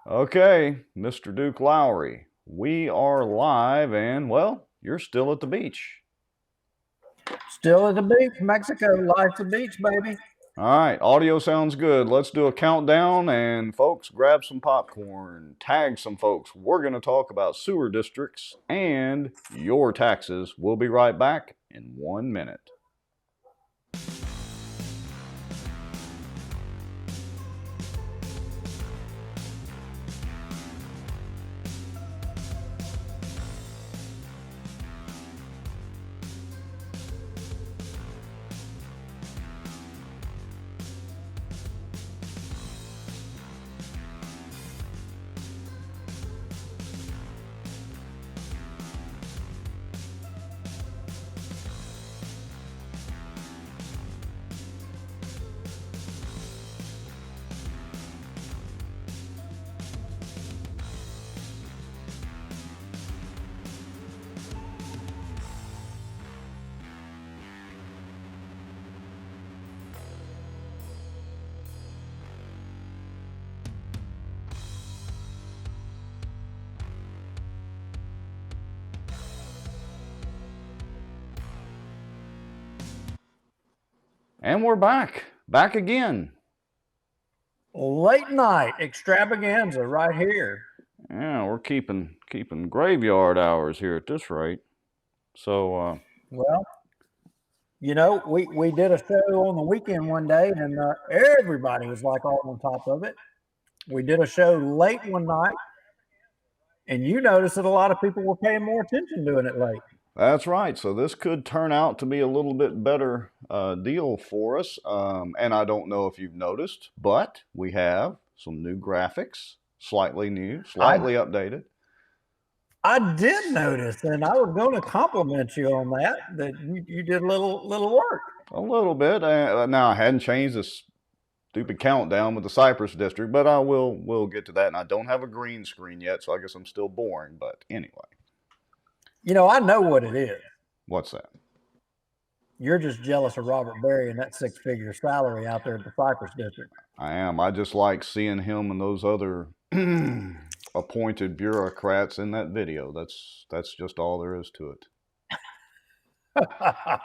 Okay, Mr. Duke Lowry, we are live and, well, you're still at the beach. Still at the beach, Mexico. Life's the beach, baby. All right, audio sounds good. Let's do a countdown and, folks, grab some popcorn, tag some folks. We're going to talk about sewer districts and your taxes. We'll be right back in 1 minute. And we're back again. Late night extravaganza right here. Yeah, we're keeping graveyard hours here at this rate. So, Well, you know, we did a show on the weekend one day, and everybody was like all on top of it. We did a show late one night, and you noticed that a lot of people were paying more attention doing it late. that's right. So this could turn out to be a little bit better deal for us. And I don't know if you've noticed, but we have some new graphics, slightly new, slightly updated. I did notice, and I was going to compliment you on that. That you did a little work. A little bit. Now I hadn't changed this stupid countdown with the Cypress district, but I will get to that. And I don't have a green screen yet, so I guess I'm still boring. But anyway. You know, I know what it is. What's that? You're just jealous of Robert Barry and that six-figure salary out there at the Cypress district. I am. I just like seeing him and those other appointed bureaucrats in that video. That's just all there is to it.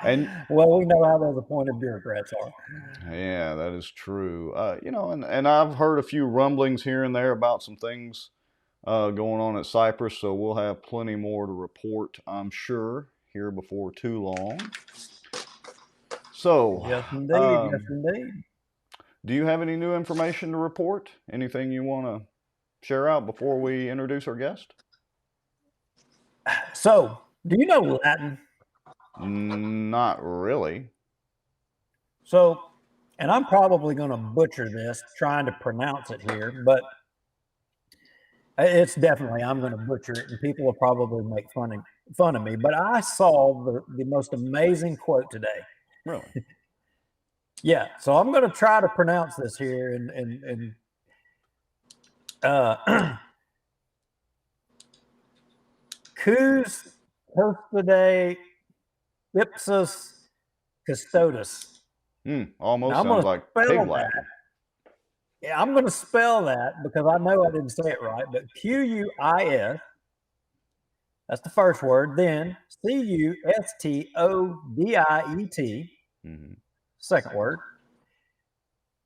And well, we know how those appointed bureaucrats are. Yeah, that is true. You know, and I've heard a few rumblings here and there about some things going on at Cypress, so we'll have plenty more to report, I'm sure, here before too long. So, yes, indeed. Yes, indeed. Do you have any new information to report? Anything you want to share out before we introduce our guest? So, do you know Latin? Not really. So, and I'm probably going to butcher this trying to pronounce it here, but it's definitely, I'm going to butcher it, and people will probably make fun of me. But I saw the most amazing quote today. Really? Yeah. So I'm going to try to pronounce this here, and Cus Custode Ipsus Custodes. Almost sounds like pig Latin. Yeah, I'm going to spell that because I know I didn't say it right, but Q-U-I-S, that's the first word, then C-U-S-T-O-D-I-E-T, second word,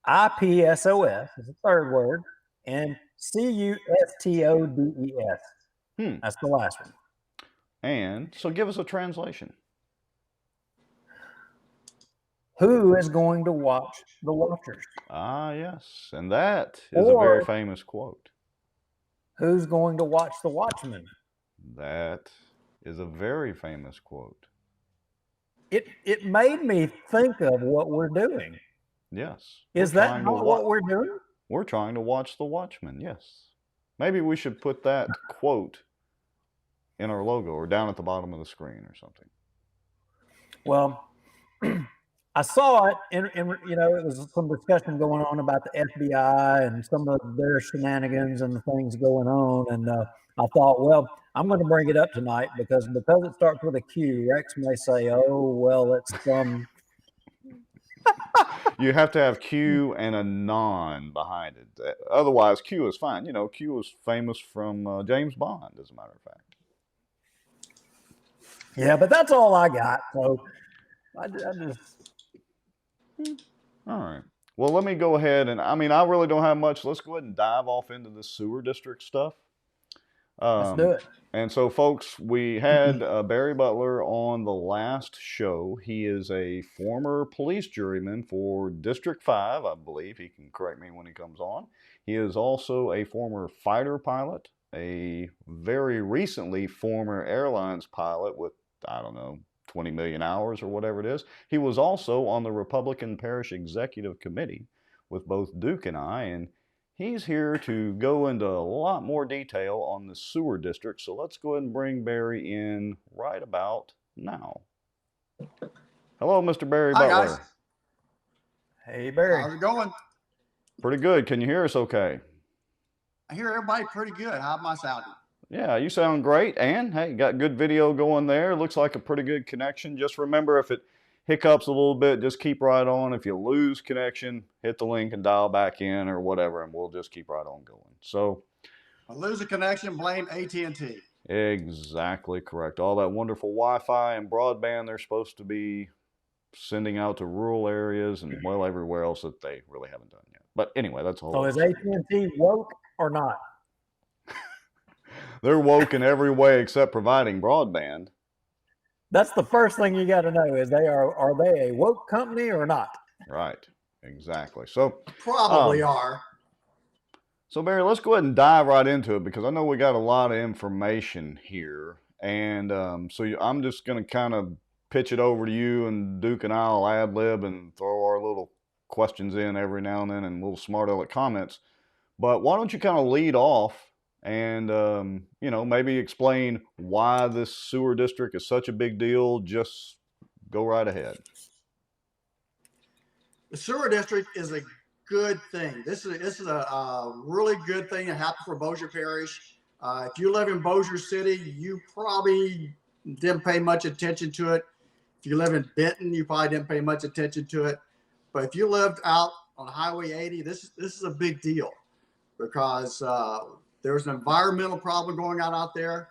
I-P-S-O-S is the third word, and C-U-S-T-O-D-E-S. That's the last one. And so give us a translation. Who is going to watch the watchers? Ah, yes. And that is a very famous quote. Who's going to watch the watchmen? That is a very famous quote. It made me think of what we're doing. Yes. Is that not what we're doing? We're trying to watch the watchmen, yes. Maybe we should put that quote in our logo or down at the bottom of the screen or something. Well, I saw it, and you know, it was some discussion going on about the FBI and some of their shenanigans and the things going on, and I thought, well, I'm going to bring it up tonight because it starts with a Q. Rex may say, "Oh, well, it's some." You have to have Q and a non behind it. Otherwise, Q is fine. You know, Q is famous from James Bond, as a matter of fact. Yeah, but that's all I got. So I just. All right. Well, let me go ahead and I really don't have much. Let's go ahead and dive off into the sewer district stuff. Let's do Um, it. and so, folks, we had Barry Butler on the last show. He is a former police juryman for District 5, I believe. He can correct me when he comes on. He is also a former fighter pilot, a very recently former airlines pilot with, I don't know, 20 million hours or whatever it is. He was also on the Republican Parish Executive Committee with both Duke and I, and he's here to go into a lot more detail on the sewer district. So let's go ahead and bring Barry in right about now. Hello, Mr. Barry Hi, Butler. guys. Hey, Barry. How's it going? Pretty good. Can you hear us okay? I hear everybody pretty good. How am I sounding? Yeah, you sound great. And hey, got good video going there. Looks like a pretty good connection. Just remember, if it hiccups a little bit, just keep right on. If you lose connection, hit the link and dial back in or whatever, and we'll just keep right on going. So, I lose a connection, blame AT&T. exactly correct. All that wonderful Wi-Fi and broadband they're supposed to be sending out to rural areas and, well, everywhere else that they really haven't done yet. But anyway, that's a whole So is AT&T woke or not? They're woke in every way except providing broadband. That's the first thing you got to know is are they a woke company or not? Right. Exactly. So Probably are. So Barry, let's go ahead and dive right into it because I know we got a lot of information here, and I'm just going to kind of pitch it over to you, and Duke and I'll ad lib and throw our little questions in every now and then and little smart aleck comments. But why don't you kind of lead off and maybe explain why this sewer district is such a big deal? Just go right ahead. The sewer district is a good thing. This is a really good thing that happened for Bossier Parish. If you live in Bossier City, you probably didn't pay much attention to it. If you live in Benton, you probably didn't pay much attention to it. But if you lived out on Highway 80, this is a big deal because there was an environmental problem going on out there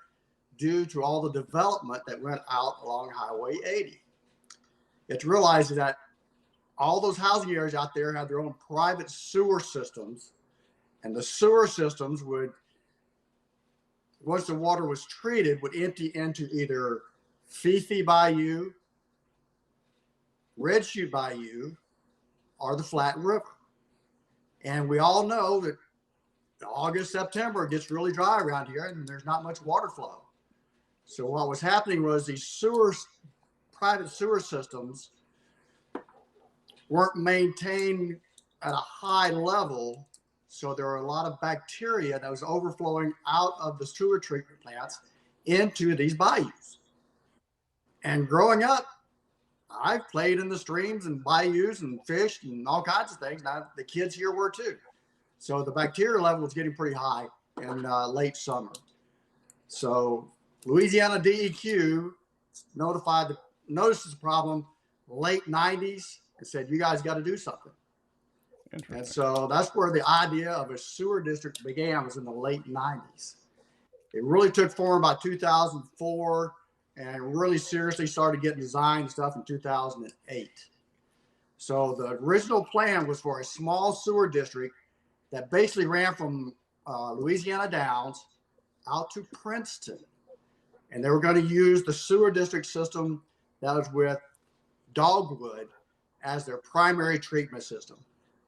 due to all the development that went out along Highway 80. It's realized that all those housing areas out there have their own private sewer systems, and the sewer systems would, once the water was treated, would empty into either Fifi Bayou, Red Chute Bayou, or the Flat River. And we all know that August, September, it gets really dry around here and there's not much water flow. So what was happening was these private sewer systems weren't maintained at a high level. So there were a lot of bacteria that was overflowing out of the sewer treatment plants into these bayous. And growing up, I've played in the streams and bayous and fished and all kinds of things. Now the kids here were too. So the bacteria level was getting pretty high in late summer. So Louisiana DEQ noticed this problem late 90s and said, you guys got to do something. And so that's where the idea of a sewer district began, was in the late 90s. It really took form by 2004 and really seriously started getting designed and stuff in 2008. So the original plan was for a small sewer district that basically ran from Louisiana Downs out to Princeton. And they were going to use the sewer district system that was with Dogwood as their primary treatment system.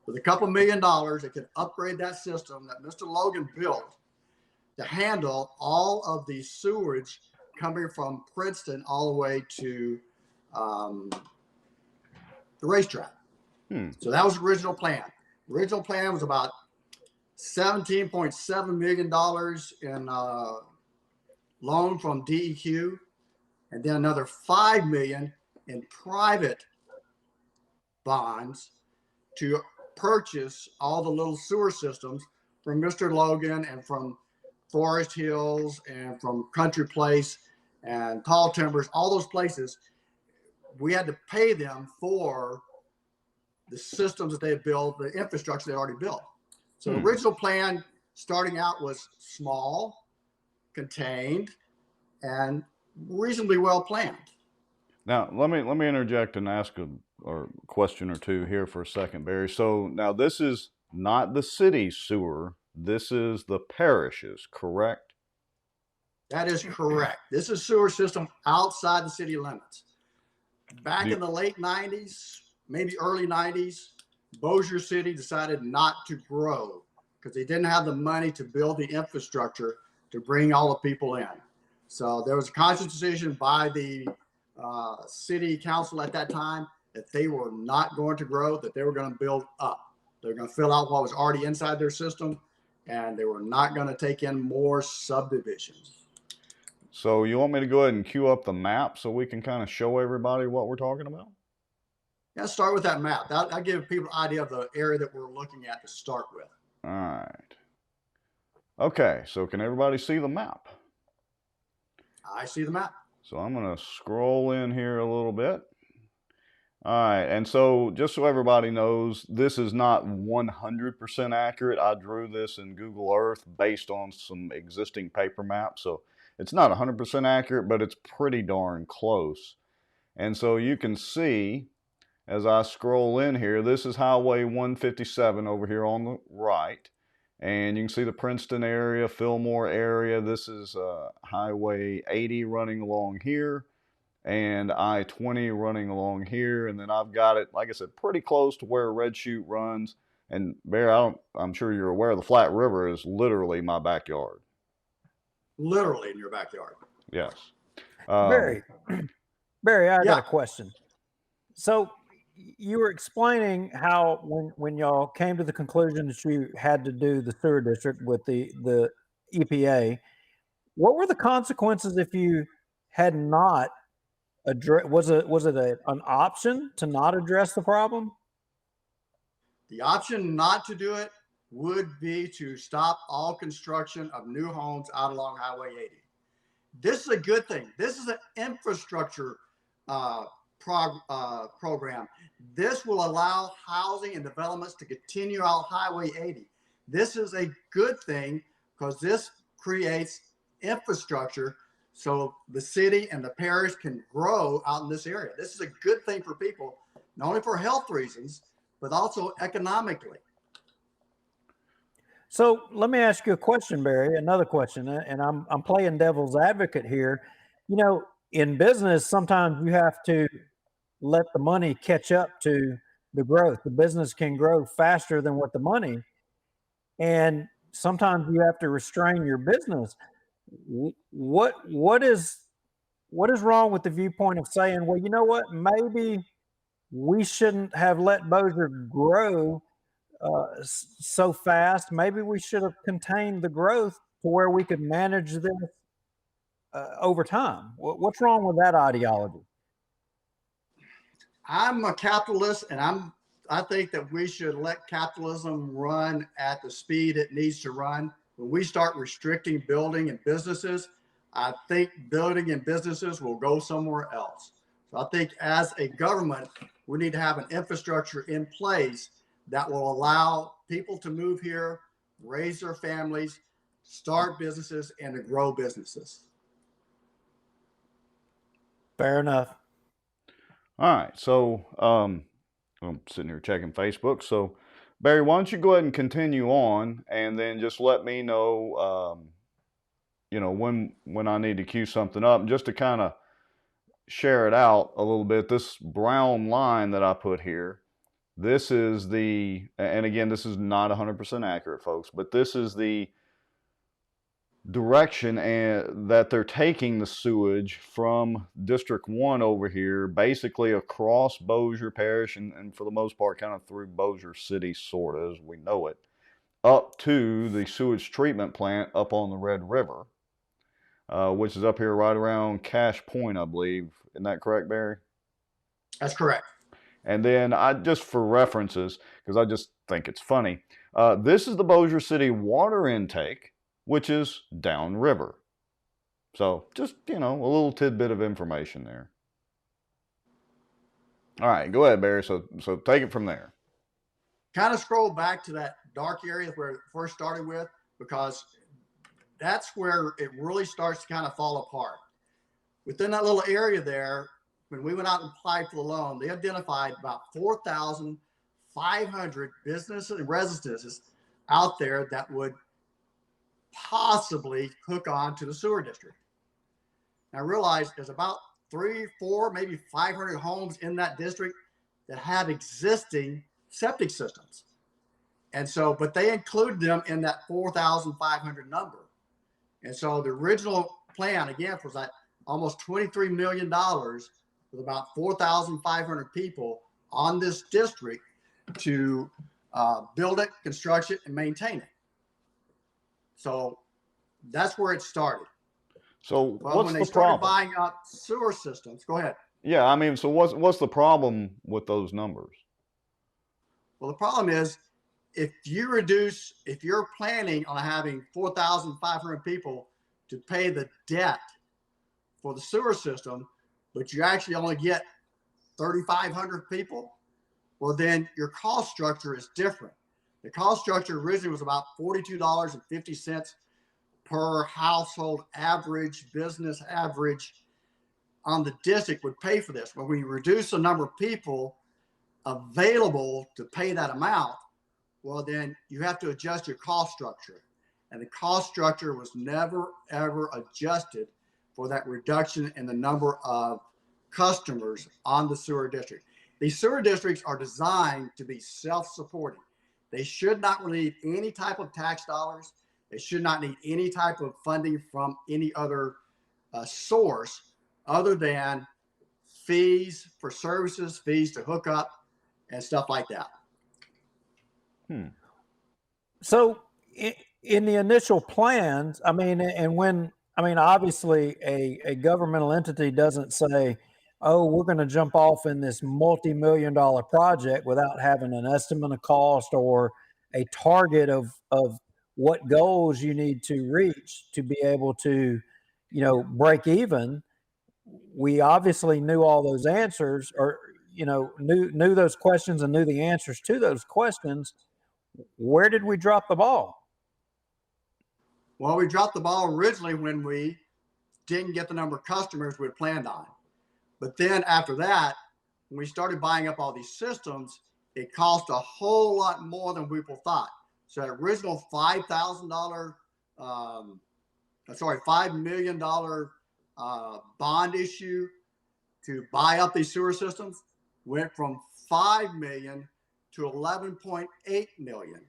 With a couple $1 million, they could upgrade that system that Mr. Logan built to handle all of the sewage coming from Princeton all the way to the racetrack. So that was the original plan. The original plan was about $17.7 million in loan from DEQ, and then another $5 million in private bonds to purchase all the little sewer systems from Mr. Logan and from Forest Hills and from Country Place and Tall Timbers, all those places. We had to pay them for the systems that they built, the infrastructure they already built. So the Hmm. original plan starting out was small, contained, and reasonably well planned. Now, let me interject and ask a question or two here for a second, Barry. So now this is not the city's sewer. This is the parish's, correct? That is correct. This is sewer system outside the city limits. Back in the late 90s, maybe early 90s, Bossier City decided not to grow because they didn't have the money to build the infrastructure to bring all the people in. So there was a conscious decision by the city council at that time that they were not going to grow, that they were going to build up. They're going to fill out what was already inside their system, and they were not going to take in more subdivisions. So you want me to go ahead and cue up the map so we can kind of show everybody what we're talking about? Yeah, start with that map. That'll give people an idea of the area that we're looking at to start with. All right. Okay, so can everybody see the map? I see the map. So I'm going to scroll in here a little bit. All right, and so just so everybody knows, this is not 100% accurate. I drew this in Google Earth based on some existing paper maps, so it's not 100% accurate, but it's pretty darn close. And so you can see, as I scroll in here, this is Highway 157 over here on the right. And you can see the Princeton area, Fillmore area. This is Highway 80 running along here, and I-20 running along here. And then I've got it, like I said, pretty close to where Red Chute runs. And Bear, I'm sure you're aware the Flat River is literally my backyard. Literally in your backyard. Yes. Barry, I got Yeah. a question. So you were explaining how when y'all came to the conclusion that you had to do the sewer district with the EPA, what were the consequences if you had not addressed? Was it an option to not address the problem? The option not to do it would be to stop all construction of new homes out along Highway 80. This is a good thing. This is an infrastructure program. This will allow housing and developments to continue out Highway 80. This is a good thing because this creates infrastructure so the city and the parish can grow out in this area. This is a good thing for people, not only for health reasons, but also economically. So let me ask you a question, Barry. Another question, and I'm playing devil's advocate here. You know, in business, sometimes you have to let the money catch up to the growth. The business can grow faster than what the money, and sometimes you have to restrain your business. What is wrong with the viewpoint of saying, well, you know what, maybe we shouldn't have let Bossier grow so fast. Maybe we should have contained the growth to where we could manage this over time. What's wrong with that ideology? I'm a capitalist, and I think that we should let capitalism run at the speed it needs to run. When we start restricting building and businesses, I think building and businesses will go somewhere else. So I think as a government, we need to have an infrastructure in place that will allow people to move here, raise their families, start businesses, and to grow businesses. Fair enough. All right, so I'm sitting here checking Facebook. So, Barry, why don't you go ahead and continue on, and then just let me know, when I need to cue something up, just to kind of share it out a little bit. This brown line that I put here, this is and again, this is not 100% accurate, folks, but this is the direction that they're taking the sewage from District 1 over here, basically across Bossier Parish and for the most part kind of through Bossier City, sort of as we know it, up to the sewage treatment plant up on the Red River, which is up here right around Cache Point, I believe. Isn't that correct, Barry? That's correct. And then just for references, because I just think it's funny, this is the Bossier City water intake, which is downriver. So just, a little tidbit of information there. All right, go ahead, Barry. So take it from there. kind of scroll back to that dark area where it first started with, because that's where it really starts to kind of fall apart. Within that little area there, when we went out and applied for the loan, they identified about 4,500 businesses and residences out there that would possibly hook on to the sewer district. Now, I realize there's about 3, 4, maybe 500 homes in that district that have existing septic systems. And so, but they included them in that 4,500 number. And so the original plan, again, was like almost $23 million with about 4,500 people on this district to build it, construct it, and maintain it. So that's where it started. So Well, what's when they the started problem? buying up sewer systems, go ahead. Yeah, I mean, so what's the problem with those numbers? Well, the problem is if you're planning on having 4,500 people to pay the debt for the sewer system, but you actually only get 3,500 people, well, then your cost structure is different. The cost structure originally was about $42.50 per household average, business average on the district would pay for this. When we reduce the number of people available to pay that amount, well, then you have to adjust your cost structure. And the cost structure was never, ever adjusted for that reduction in the number of customers on the sewer district. These sewer districts are designed to be self-supporting. They should not need any type of tax dollars. They should not need any type of funding from any other source other than fees for services, fees to hook up, and stuff like that. So in the initial plans, I mean, and when, I mean, obviously a governmental entity doesn't say, oh, we're going to jump off in this multi-million-dollar project without having an estimate of cost or a target of what goals you need to reach to be able to, you know, break even. We obviously knew all those answers, or, you know, knew those questions and knew the answers to those questions. Where did we drop the ball? Well, we dropped the ball originally when we didn't get the number of customers we had planned on. But then after that, when we started buying up all these systems, it cost a whole lot more than people thought. So that original $5 million bond issue to buy up these sewer systems went from 5 million to 11.8 million.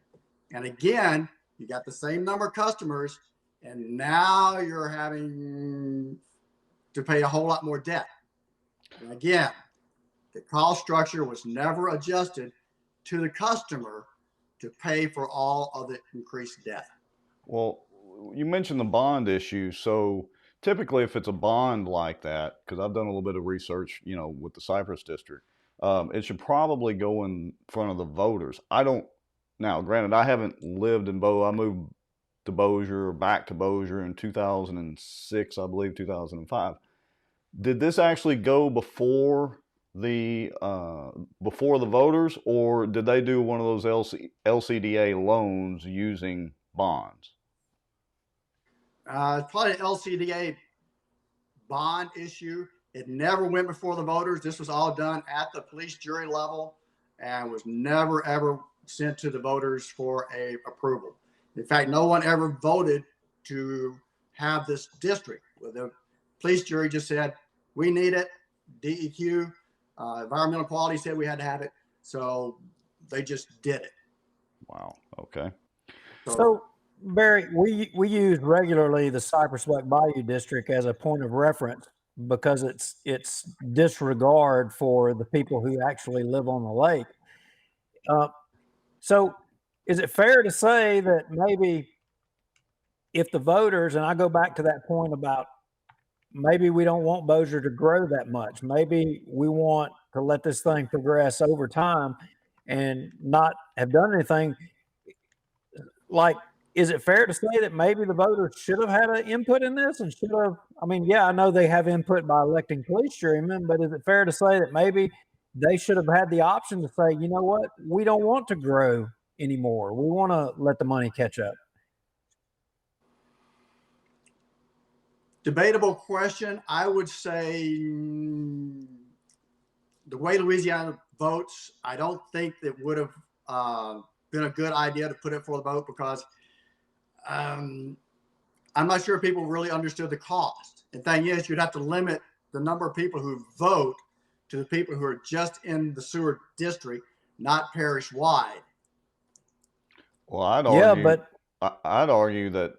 And again, you got the same number of customers, and now you're having to pay a whole lot more debt. And again, the cost structure was never adjusted to the customer to pay for all of the increased debt. Well, you mentioned the bond issue. So typically if it's a bond like that, because I've done a little bit of research, you know, with the Cypress district, it should probably go in front of the voters. Now, granted, I haven't lived in I moved to Bossier, back to Bossier in 2006, I believe, 2005. Did this actually go before the voters, or did they do one of those LCDA loans using bonds? It's probably an LCDA bond issue. It never went before the voters. This was all done at the police jury level and was never, ever sent to the voters for a approval. In fact, no one ever voted to have this district. The police jury just said, we need it. DEQ, environmental quality said we had to have it. So they just did it. Wow. Okay. So Barry, we use regularly the Cypress Bayou district as a point of reference because it's disregard for the people who actually live on the lake. So is it fair to say that maybe if the voters, and I go back to that point about maybe we don't want Bossier to grow that much, maybe we want to let this thing progress over time and not have done anything, like, is it fair to say that maybe the voters should have had an input in this and should have, I mean, yeah, I know they have input by electing police jurymen, but is it fair to say that maybe they should have had the option to say, you know what, we don't want to grow anymore. We want to let the money catch up. Debatable question. I would say the way Louisiana votes, I don't think it would have been a good idea to put it for the vote, because I'm not sure people really understood the cost. The thing is, you'd have to limit the number of people who vote to the people who are just in the sewer district, not parish wide. Well, I'd argue that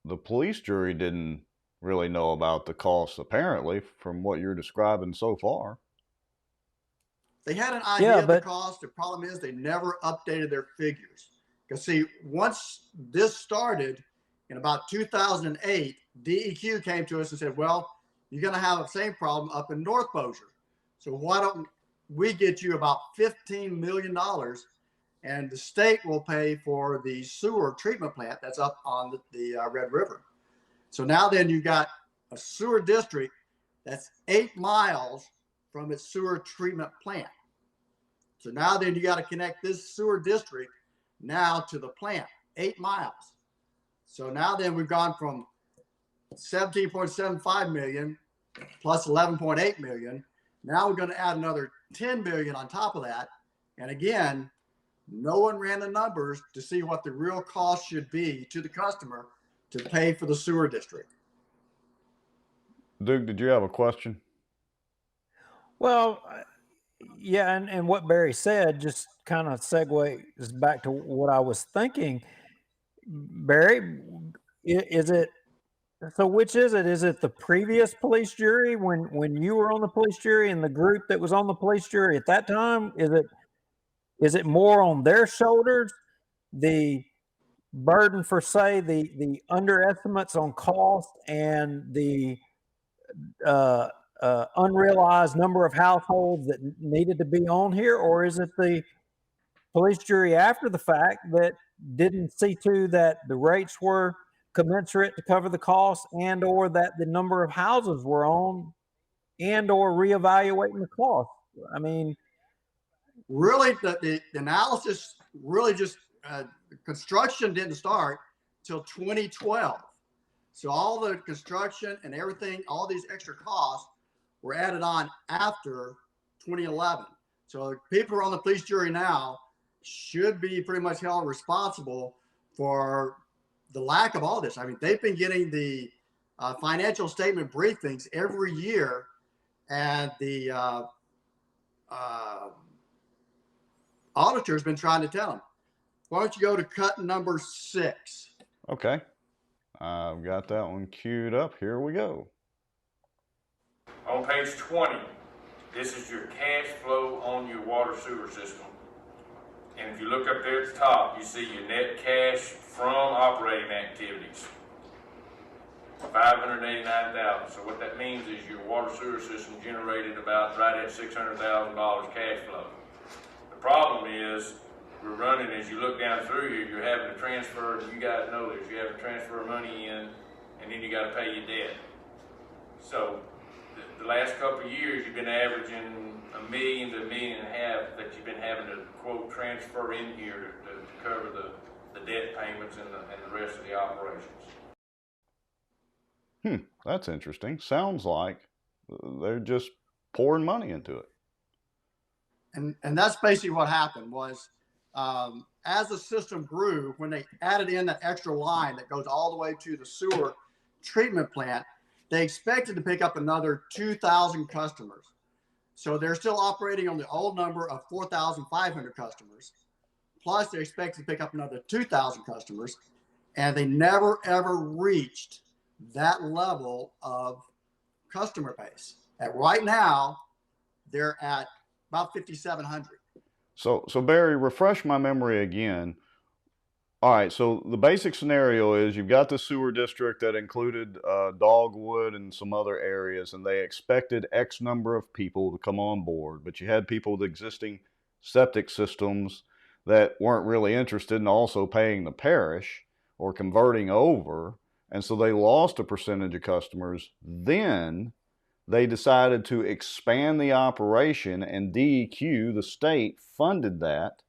the police jury didn't really know about the costs, apparently, from what you're describing so far. They had an idea of the cost. The problem is they never updated their figures. Because see, once this started in about 2008, DEQ came to us and said, well, you're going to have the same problem up in North Bossier. So why don't we get you about $15 million, and the state will pay for the sewer treatment plant that's up on the Red River. So now then you got a sewer district that's 8 miles from its sewer treatment plant. So now then you got to connect this sewer district now to the plant, 8 miles. So now then we've gone from 17.75 million plus 11.8 million. Now we're going to add another 10 million on top of that. And again, no one ran the numbers to see what the real cost should be to the customer to pay for the sewer district. Duke, did you have a question? Well, yeah, and what Barry said just kind of segues back to what I was thinking. Barry, is it, so which is it? Is it the previous police jury when you were on the police jury, and the group that was on the police jury at that time? Is it more on their shoulders, the burden for, say, the underestimates on cost and the unrealized number of households that needed to be on here? Or is it the police jury after the fact that didn't see to that the rates were commensurate to cover the cost, and or that the number of houses were on, and or reevaluating the cost? I mean, really, the analysis really just construction didn't start till 2012. So all the construction and everything, all these extra costs were added on after 2011. So people who are on the police jury now should be pretty much held responsible for the lack of all this. I mean, they've been getting the financial statement briefings every year, and the auditor's been trying to tell them, why don't you go to cut number 6? Okay. I've got that one queued up. Here we go. On page 20, this is your cash flow on your water sewer system. And if you look up there at the top, you see your net cash from operating activities, $589,000. So what that means is your water sewer system generated about right at $600,000 cash flow. The problem is we're running, as you look down through here, you're having to transfer, you guys know this, you have to transfer money in, and then you got to pay your debt. So the last couple of years, you've been averaging $1 million to $1.5 million that you've been having to, quote, transfer in here to cover the debt payments and the rest of the operations. That's interesting. Sounds like they're just pouring money into it. And that's basically what happened was, as the system grew, when they added in that extra line that goes all the way to the sewer treatment plant, they expected to pick up another 2,000 customers. So they're still operating on the old number of 4,500 customers. Plus, they expect to pick up another 2,000 customers. And they never, ever reached that level of customer base. And right now, they're at about 5,700. So Barry, refresh my memory again. All right, so the basic scenario is you've got the sewer district that included Dogwood and some other areas, and they expected X number of people to come on board, but you had people with existing septic systems that weren't really interested in also paying the parish or converting over, and so they lost a percentage of customers. Then they decided to expand the operation, and DEQ, the state, funded that,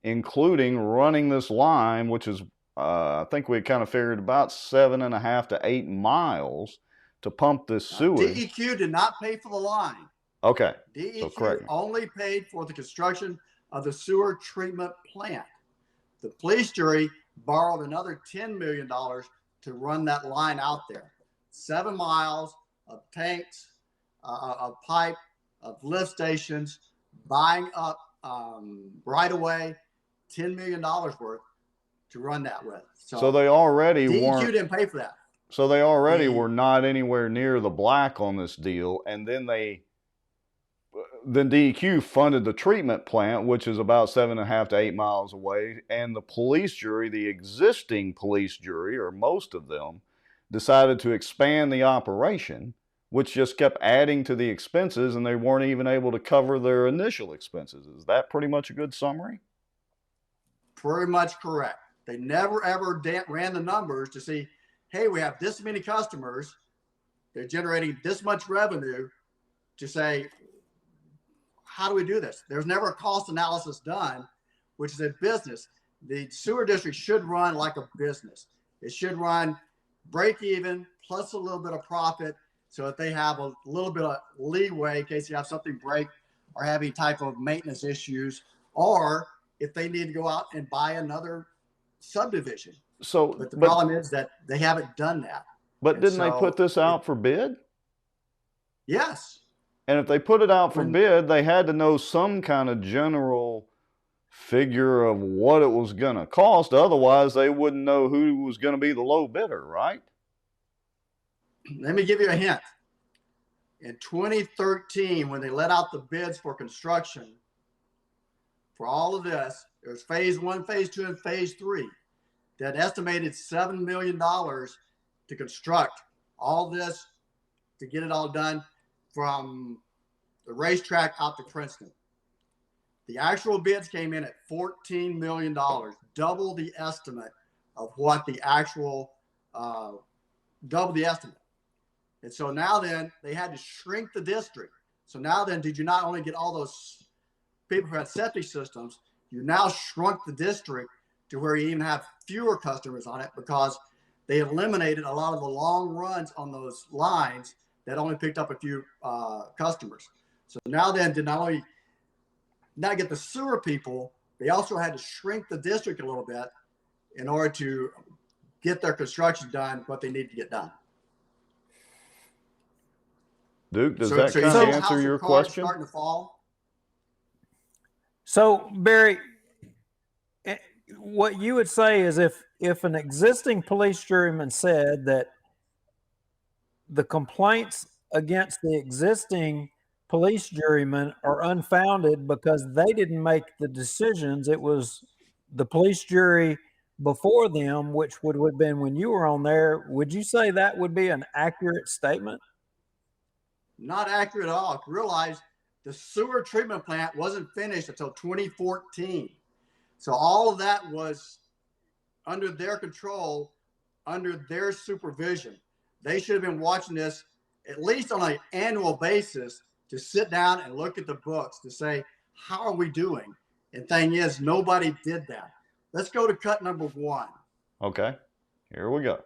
including running this line, which is, I think we kind of figured about 7.5 to 8 miles to pump this sewage. DEQ did not pay for the line. Okay, so DEQ correct me. only paid for the construction of the sewer treatment plant. The police jury borrowed another $10 million to run that line out there. 7 miles of tanks, of pipe, of lift stations, buying up right away, $10 million worth to run that with. So they already DEQ didn't pay for that. So they already were not anywhere near the black on this deal, and then DEQ funded the treatment plant, which is about 7.5 to 8 miles away, and the police jury, the existing police jury, or most of them, decided to expand the operation, which just kept adding to the expenses, and they weren't even able to cover their initial expenses. Is that pretty much a good summary? Pretty much correct. They never ever ran the numbers to see, hey, we have this many customers, they're generating this much revenue, to say, how do we do this? There's never a cost analysis done, which is a business. The sewer district should run like a business. It should run break even plus a little bit of profit, so that they have a little bit of leeway in case you have something break or have any type of maintenance issues, or if they need to go out and buy another subdivision. But the problem is that they haven't done that. But didn't they put this out for bid? Yes. And if they put it out for bid, they had to know some kind of general figure of what it was going to cost. Otherwise, they wouldn't know who was going to be the low bidder, right? Let me give you a hint. In 2013, when they let out the bids for construction for all of this, there's phase 1, phase 2, and phase 3 that estimated $7 million to construct all this, to get it all done from the racetrack out to Princeton. The actual bids came in at $14 million, double the estimate of what the actual, double the estimate. And so now then they had to shrink the district. So now then, did you not only get all those people who had septic systems, you now shrunk the district to where you even have fewer customers on it, because they eliminated a lot of the long runs on those lines that only picked up a few customers. So now then, did not only not get the sewer people, they also had to shrink the district a little bit in order to get their construction done, what they need to get done. Duke, does that kind of answer your question? Starting to fall? So, Barry, what you would say is if an existing police juryman said that the complaints against the existing police jurymen are unfounded because they didn't make the decisions, it was the police jury before them, which would have been when you were on there, would you say that would be an accurate statement? Not accurate at all. Realize the sewer treatment plant wasn't finished until 2014. So all of that was under their control, under their supervision. They should have been watching this at least on an annual basis, to sit down and look at the books to say, how are we doing? And thing is, nobody did that. Let's go to cut number 1. Okay, here we go.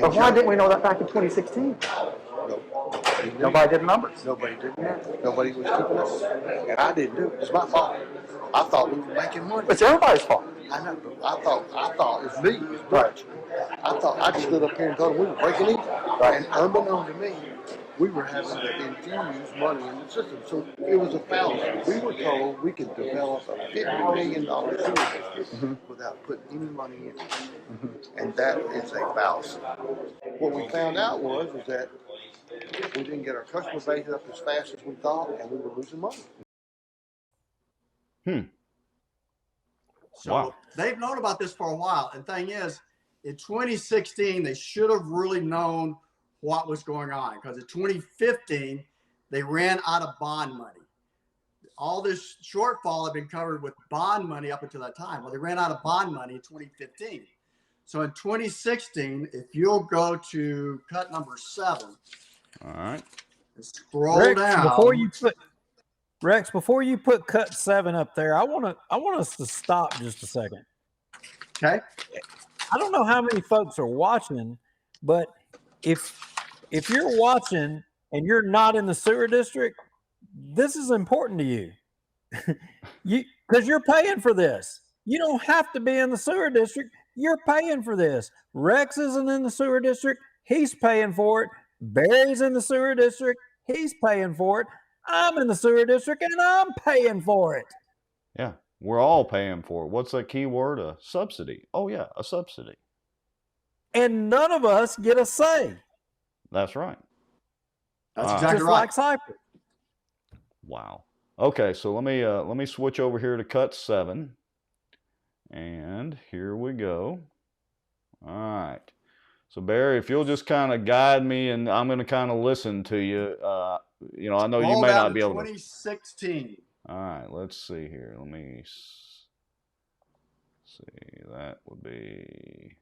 But why didn't we know that back in 2016? Nobody did numbers. Nobody did that. Nobody was keeping us. And I didn't do it. It's my fault. I thought we were making money. It's everybody's fault. I know, but I thought it's me. It's Butch. I thought I just stood up here and told them we were breaking even. Right. And unbeknown to me, we were having to infuse money in the system. So it was a fallacy. We were told we could develop a $50 million sewer district without putting any money in it. And that is a fallacy. What we found out was that we didn't get our customer base up as fast as we thought, and we were losing money. So Wow. They've known about this for a while. And thing is, in 2016, they should have really known what was going on, because in 2015, they ran out of bond money. All this shortfall had been covered with bond money up until that time. Well, they ran out of bond money in 2015. So in 2016, if you'll go to cut number 7, All right. Scroll Rex, down. before you put cut 7 up there, I want us to stop just a second. Okay. I don't know how many folks are watching, but if you're watching and you're not in the sewer district, this is important to you. Because you're paying for this. You don't have to be in the sewer district. You're paying for this. Rex isn't in the sewer district. He's paying for it. Barry's in the sewer district. He's paying for it. I'm in the sewer district and I'm paying for it. Yeah, we're all paying for it. What's that key word? A subsidy. Oh, yeah, a subsidy. And none of us get a say. That's right. That's exactly Just right. like Cypress. Wow. Okay, so let me switch over here to cut 7. And here we go. All right. So Barry, if you'll just kind of guide me, and I'm going to kind of listen to you. You know, I know you may not be able to. 2016. All right, let's see here. Let me see. That would be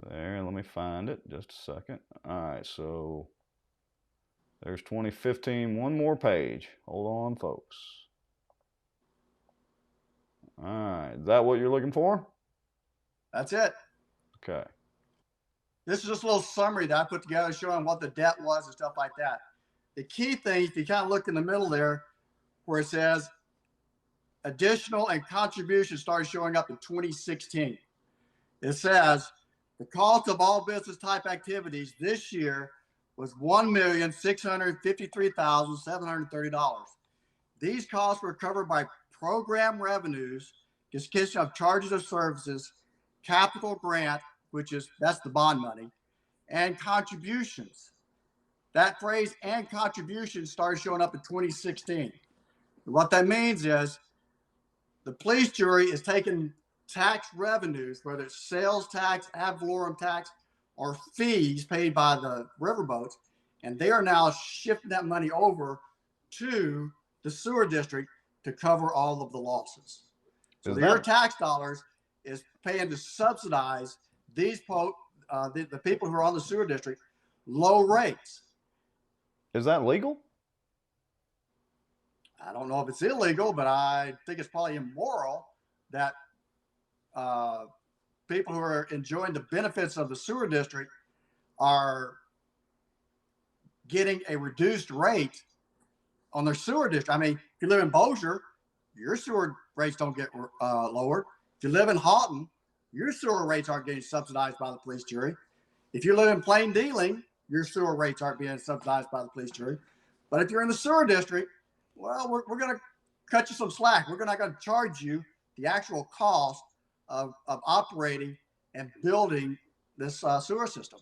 there. Let me find it. Just a second. All right, so there's 2015. One more page. Hold on, folks. All right, is that what you're looking for? That's it. Okay. This is just a little summary that I put together showing what the debt was and stuff like that. The key thing, if you kind of look in the middle there where it says additional and contributions started showing up in 2016. It says the cost of all business type activities this year was $1,653,730. These costs were covered by program revenues, consisting of charges of services, capital grant, that's the bond money, and contributions. That phrase "and contributions" started showing up in 2016. And what that means is the police jury is taking tax revenues, whether it's sales tax, ad valorem tax, or fees paid by the riverboats, and they are now shifting that money over to the sewer district to cover all of the losses. So their tax dollars is paying to subsidize these the people who are on the sewer district low rates. Is that legal? I don't know if it's illegal, but I think it's probably immoral that people who are enjoying the benefits of the sewer district are getting a reduced rate on their sewer district. I mean, if you live in Bossier, your sewer rates don't get lowered. If you live in Houghton, your sewer rates aren't getting subsidized by the police jury. If you live in Plain Dealing, your sewer rates aren't being subsidized by the police jury. But if you're in the sewer district, well, we're going to cut you some slack. We're not going to charge you the actual cost of operating and building this sewer system.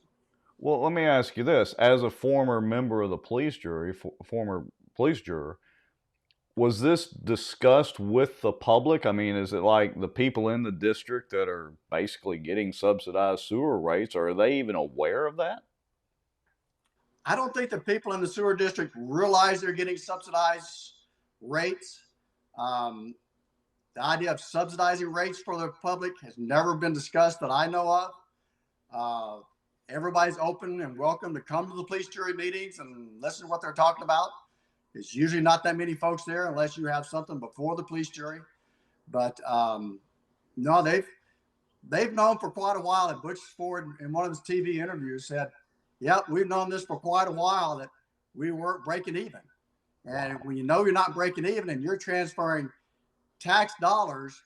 Well, let me ask you this. As a former member of the police jury, former police juror, was this discussed with the public? I mean, is it like the people in the district that are basically getting subsidized sewer rates, or are they even aware of that? I don't think the people in the sewer district realize they're getting subsidized rates. The idea of subsidizing rates for the public has never been discussed that I know of. Everybody's open and welcome to come to the police jury meetings and listen to what they're talking about. There's usually not that many folks there unless you have something before the police jury. But no, they've known for quite a while. And Butch Ford, in one of his TV interviews, said, "Yep, we've known this for quite a while that we weren't breaking even." And when you know you're not breaking even and you're transferring tax dollars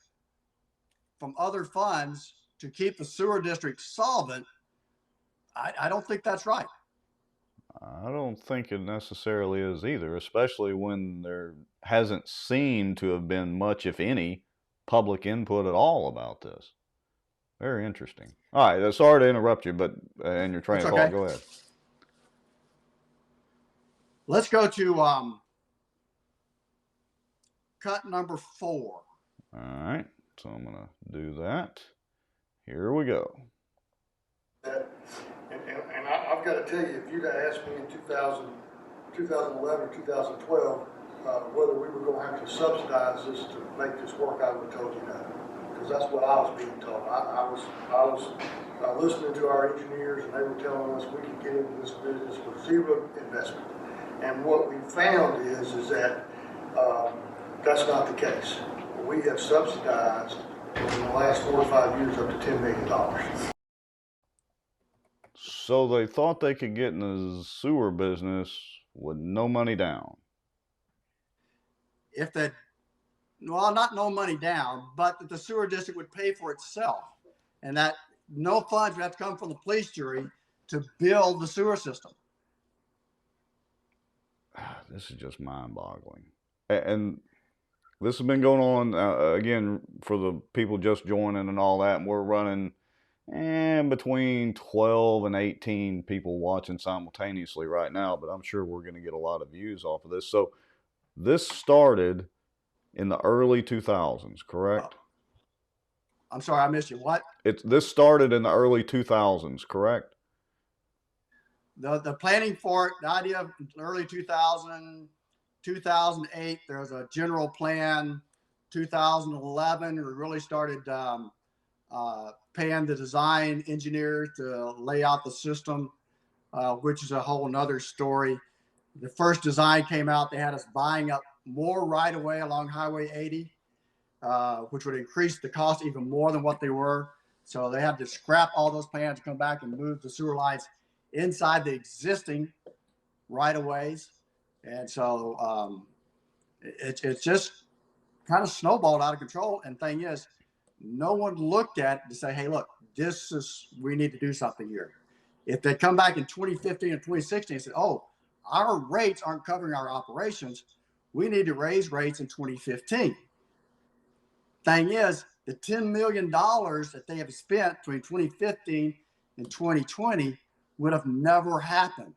from other funds to keep the sewer district solvent, I don't think that's right. I don't think it necessarily is either, especially when there hasn't seemed to have been much, if any, public input at all about this. Very interesting. All right, sorry to interrupt you, but in your train of thought, go ahead. Let's go to cut number 4. All right, so I'm going to do that. Here we go. And I've got to tell you, if you'd have asked me in 2011 or 2012 whether we were going to have to subsidize this to make this work, I would have told you no. Because that's what I was being told. I was listening to our engineers, and they were telling us we could get into this business with zero investment. And what we found is that that's not the case. We have subsidized in the last 4 or 5 years up to $10 million. So they thought they could get in the sewer business with no money down. If that, well, not no money down, but that the sewer district would pay for itself, and that no funds would have to come from the police jury to build the sewer system. This is just mind-boggling. And this has been going on, again, for the people just joining and all that, and we're running between 12 and 18 people watching simultaneously right now, but I'm sure we're going to get a lot of views off of this. So this started in the early 2000s, correct? I'm sorry, I missed you. What? This started in the early 2000s, correct? The planning for it, the idea of early 2000, 2008, there was a general plan. 2011, we really started paying the design engineers to lay out the system, which is a whole nother story. The first design came out, they had us buying up more right away along Highway 80, which would increase the cost even more than what they were. So they had to scrap all those plans, come back and move the sewer lines inside the existing right of ways. And so it's just kind of snowballed out of control. And thing is, no one looked at it to say, hey, look, we need to do something here. If they come back in 2015 and 2016 and say, oh, our rates aren't covering our operations, we need to raise rates in 2015. Thing is, the $10 million that they have spent between 2015 and 2020 would have never happened.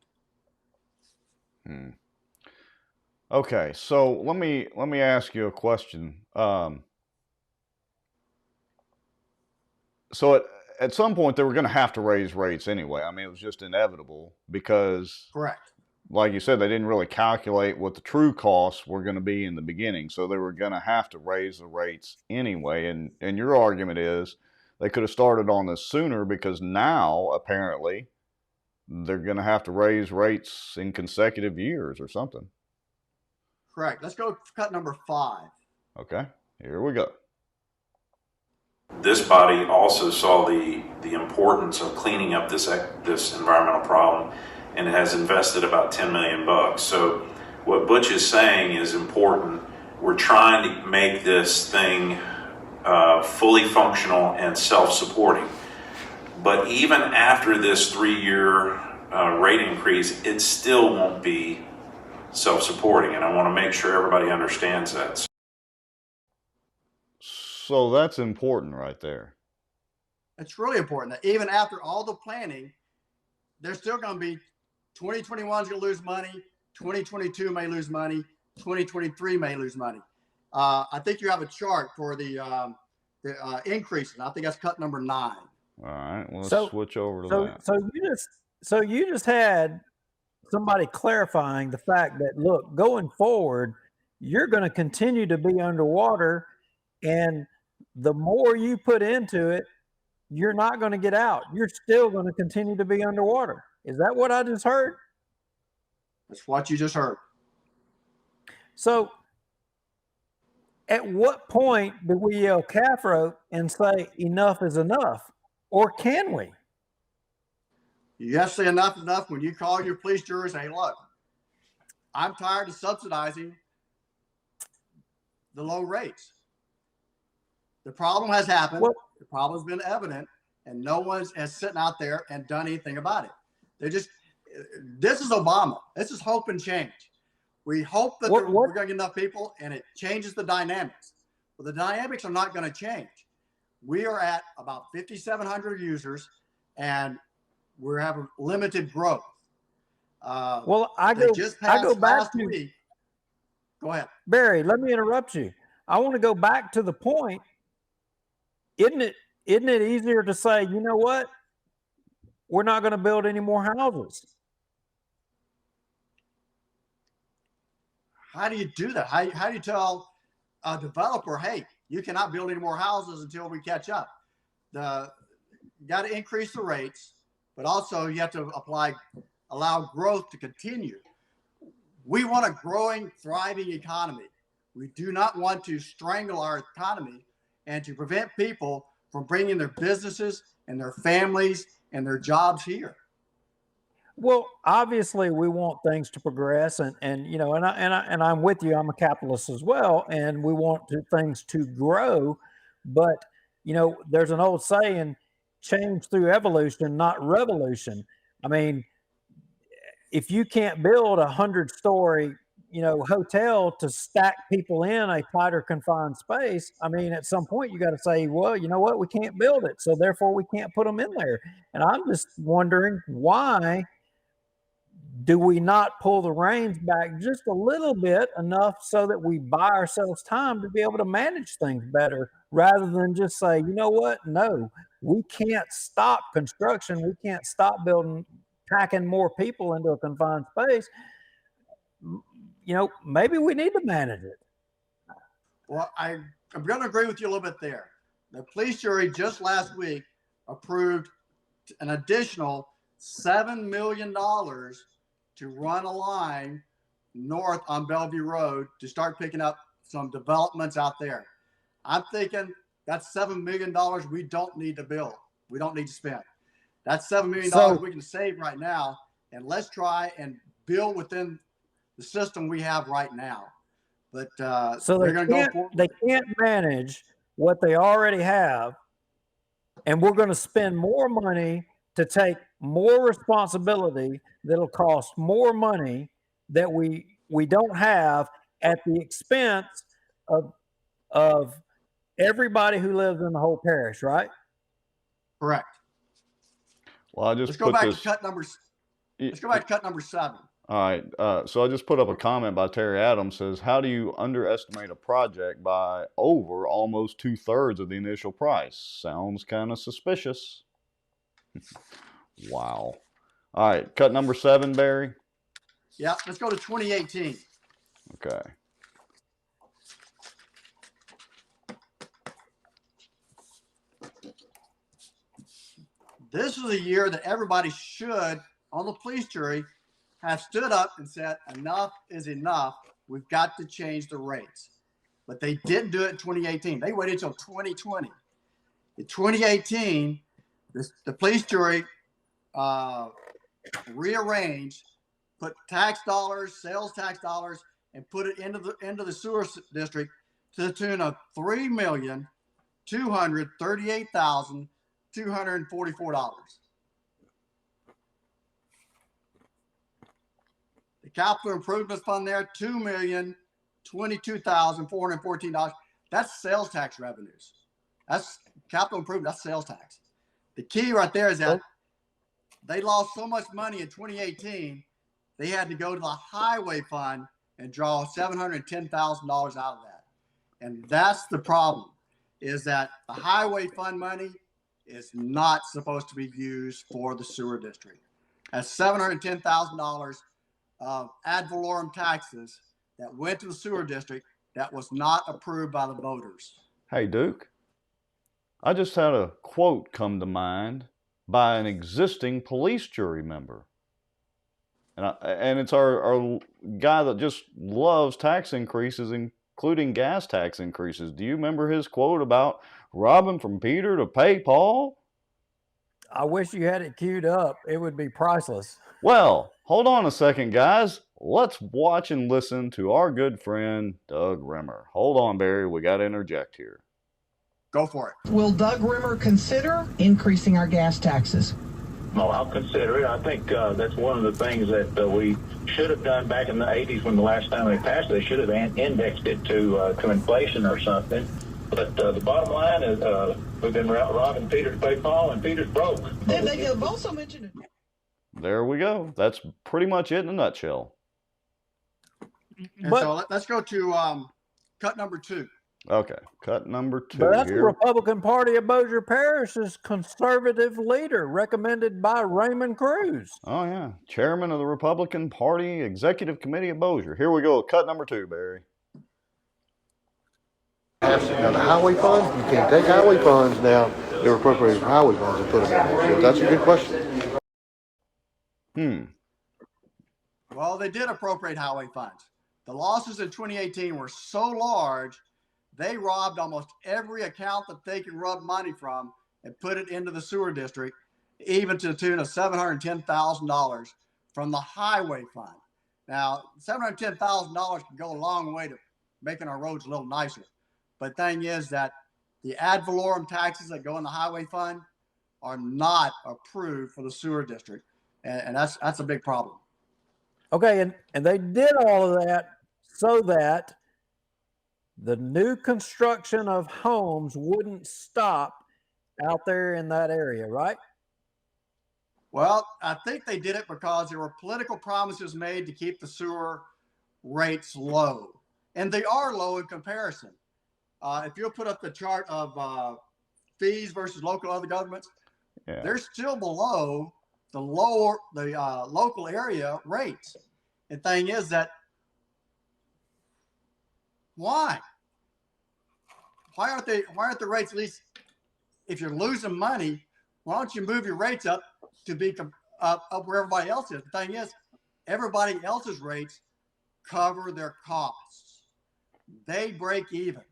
Okay, so let me ask you a question. So at some point they were going to have to raise rates anyway. I mean, it was just inevitable because, correct, like you said, they didn't really calculate what the true costs were going to be in the beginning. So they were going to have to raise the rates anyway. And your argument is they could have started on this sooner because now apparently they're going to have to raise rates in consecutive years or something. Correct. Let's go cut number 5. Okay, here we go. This body also saw the importance of cleaning up this environmental problem, and it has invested about $10 million. So what Butch is saying is important. We're trying to make this thing fully functional and self-supporting. But even after this 3-year rate increase, it still won't be self-supporting, and I want to make sure everybody understands that. So that's important right there. It's really important that even after all the planning, there's still going to be 2021 is going to lose money, 2022 may lose money, 2023 may lose money. I think you have a chart for the increases. I think that's cut number 9. All right, well, let's switch over to that. So you just had somebody clarifying the fact that, look, going forward, you're going to continue to be underwater, and the more you put into it, you're not going to get out. You're still going to continue to be underwater. Is that what I just heard? That's what you just heard. So at what point do we yell calf rope and say enough is enough? Or can we? You have to say enough when you call your police jurors and say, look, I'm tired of subsidizing the low rates. The problem has happened. The problem has been evident, and no one has sitting out there and done anything about it. This is Obama. This is hope and change. We hope that we're going to get enough people and it changes the dynamics. But the dynamics are not going to change. We are at about 5,700 users, and we're having limited growth. I go back to week. Go ahead, Barry. Let me interrupt you. I want to go back to the point. Isn't it easier to say, you know what? We're not going to build any more houses. How do you do that? How do you tell a developer, hey, you cannot build any more houses until we catch up? got to increase the rates, but also you have to allow growth to continue. We want a growing, thriving economy. We do not want to strangle our economy and to prevent people from bringing their businesses and their families and their jobs here. Well, obviously, we want things to progress, and you know, and I'm with you. I'm a capitalist as well, and we want things to grow. But you know, there's an old saying: "Change through evolution, not revolution." I mean, if you can't build 100-story, you know, hotel to stack people in a tighter confined space, I mean, at some point you got to say, well, you know what, we can't build it, so therefore we can't put them in there. And I'm just wondering, why do we not pull the reins back just a little bit, enough so that we buy ourselves time to be able to manage things better, rather than just say, you know what, no, we can't stop construction, we can't stop building, packing more people into a confined space. You know, maybe we need to manage it. Well, I'm going to agree with you a little bit there. The police jury just last week approved an additional $7 million to run a line north on Bellevue Road to start picking up some developments out there. I'm thinking that's $7 million we don't need to build. We don't need to spend. That's $7 million we can save right now, and let's try and build within the system we have right now. But so they're going to go for they can't manage what they already have, and we're going to spend more money to take more responsibility that'll cost more money that we don't have, at the expense of everybody who lives in the whole parish, right? correct. Well, I just Let's go back to cut number 7. All right. So I just put up a comment by Terry Adams, says, how do you underestimate a project by over almost 2/3 of the initial price? Sounds kind of suspicious. Wow. All right. Cut number 7, Barry. Yeah, let's go to 2018. Okay. This is a year that everybody should, on the police jury, have stood up and said, enough is enough. We've got to change the rates. But they didn't do it in 2018. They waited until 2020. In 2018, the police jury rearranged, put tax dollars, sales tax dollars, and put it into the sewer district to the tune of $3,238,244. The capital improvement fund there, $2,022,414. That's sales tax revenues. That's capital improvement. That's sales tax. The key right there is that they lost so much money in 2018, they had to go to the highway fund and draw $710,000 out of that. And that's the problem, is that the highway fund money is not supposed to be used for the sewer district. That's $710,000 of ad valorem taxes that went to the sewer district that was not approved by the voters. Hey, Duke, I just had a quote come to mind by an existing police jury member. And it's our guy that just loves tax increases, including gas tax increases. Do you remember his quote about robbing from Peter to pay Paul? I wish you had it queued up. It would be priceless. Well, hold on a second, guys. Let's watch and listen to our good friend, Doug Rimmer. Hold on, Barry. We got to interject here. Go for it. Will Doug Rimmer consider increasing our gas taxes? Well, I'll consider it. I think that's one of the things that we should have done back in the 80s when the last time they passed it. They should have indexed it to inflation or something. But the bottom line is we've been robbing Peter to pay Paul, and Peter's broke. They have also mentioned it. There we go. That's pretty much it in a nutshell. And so let's go to cut number 2. Okay, cut number 2. But that's the Republican Party of Bossier Parish's conservative leader, recommended by Raymond Cruz. Oh, yeah. Chairman of the Republican Party Executive Committee of Bossier. Here we go. Cut number 2, Barry. Now the highway fund, you can't take highway funds now. They were appropriated for highway funds and put them in there. So that's a good question. Well, they did appropriate highway funds. The losses in 2018 were so large, they robbed almost every account that they could rub money from and put it into the sewer district, even to the tune of $710,000 from the highway fund. Now, $710,000 can go a long way to making our roads a little nicer. But the thing is that the ad valorem taxes that go in the highway fund are not approved for the sewer district. And that's a big problem. Okay, and they did all of that so that the new construction of homes wouldn't stop out there in that area, right? Well, I think they did it because there were political promises made to keep the sewer rates low. And they are low in comparison. If you'll put up the chart of fees versus local other governments, they're still below the local area rates. The thing is that why aren't the rates, at least if you're losing money, why don't you move your rates up to be up where everybody else is? The thing is, everybody else's rates cover their costs. They break even.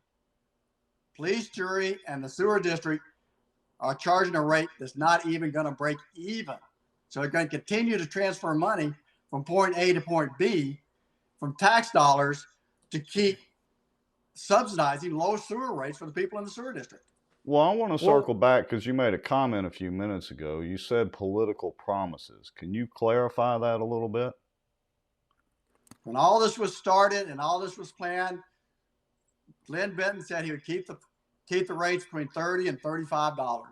Police, jury, and the sewer district are charging a rate that's not even going to break even. So they're going to continue to transfer money from point A to point B from tax dollars to keep subsidizing low sewer rates for the people in the sewer district. Well, I want to circle back because you made a comment a few minutes ago. You said political promises. Can you clarify that a little bit? When all this was started and all this was planned, Glenn Benton said he would keep the rates between $30 and $35.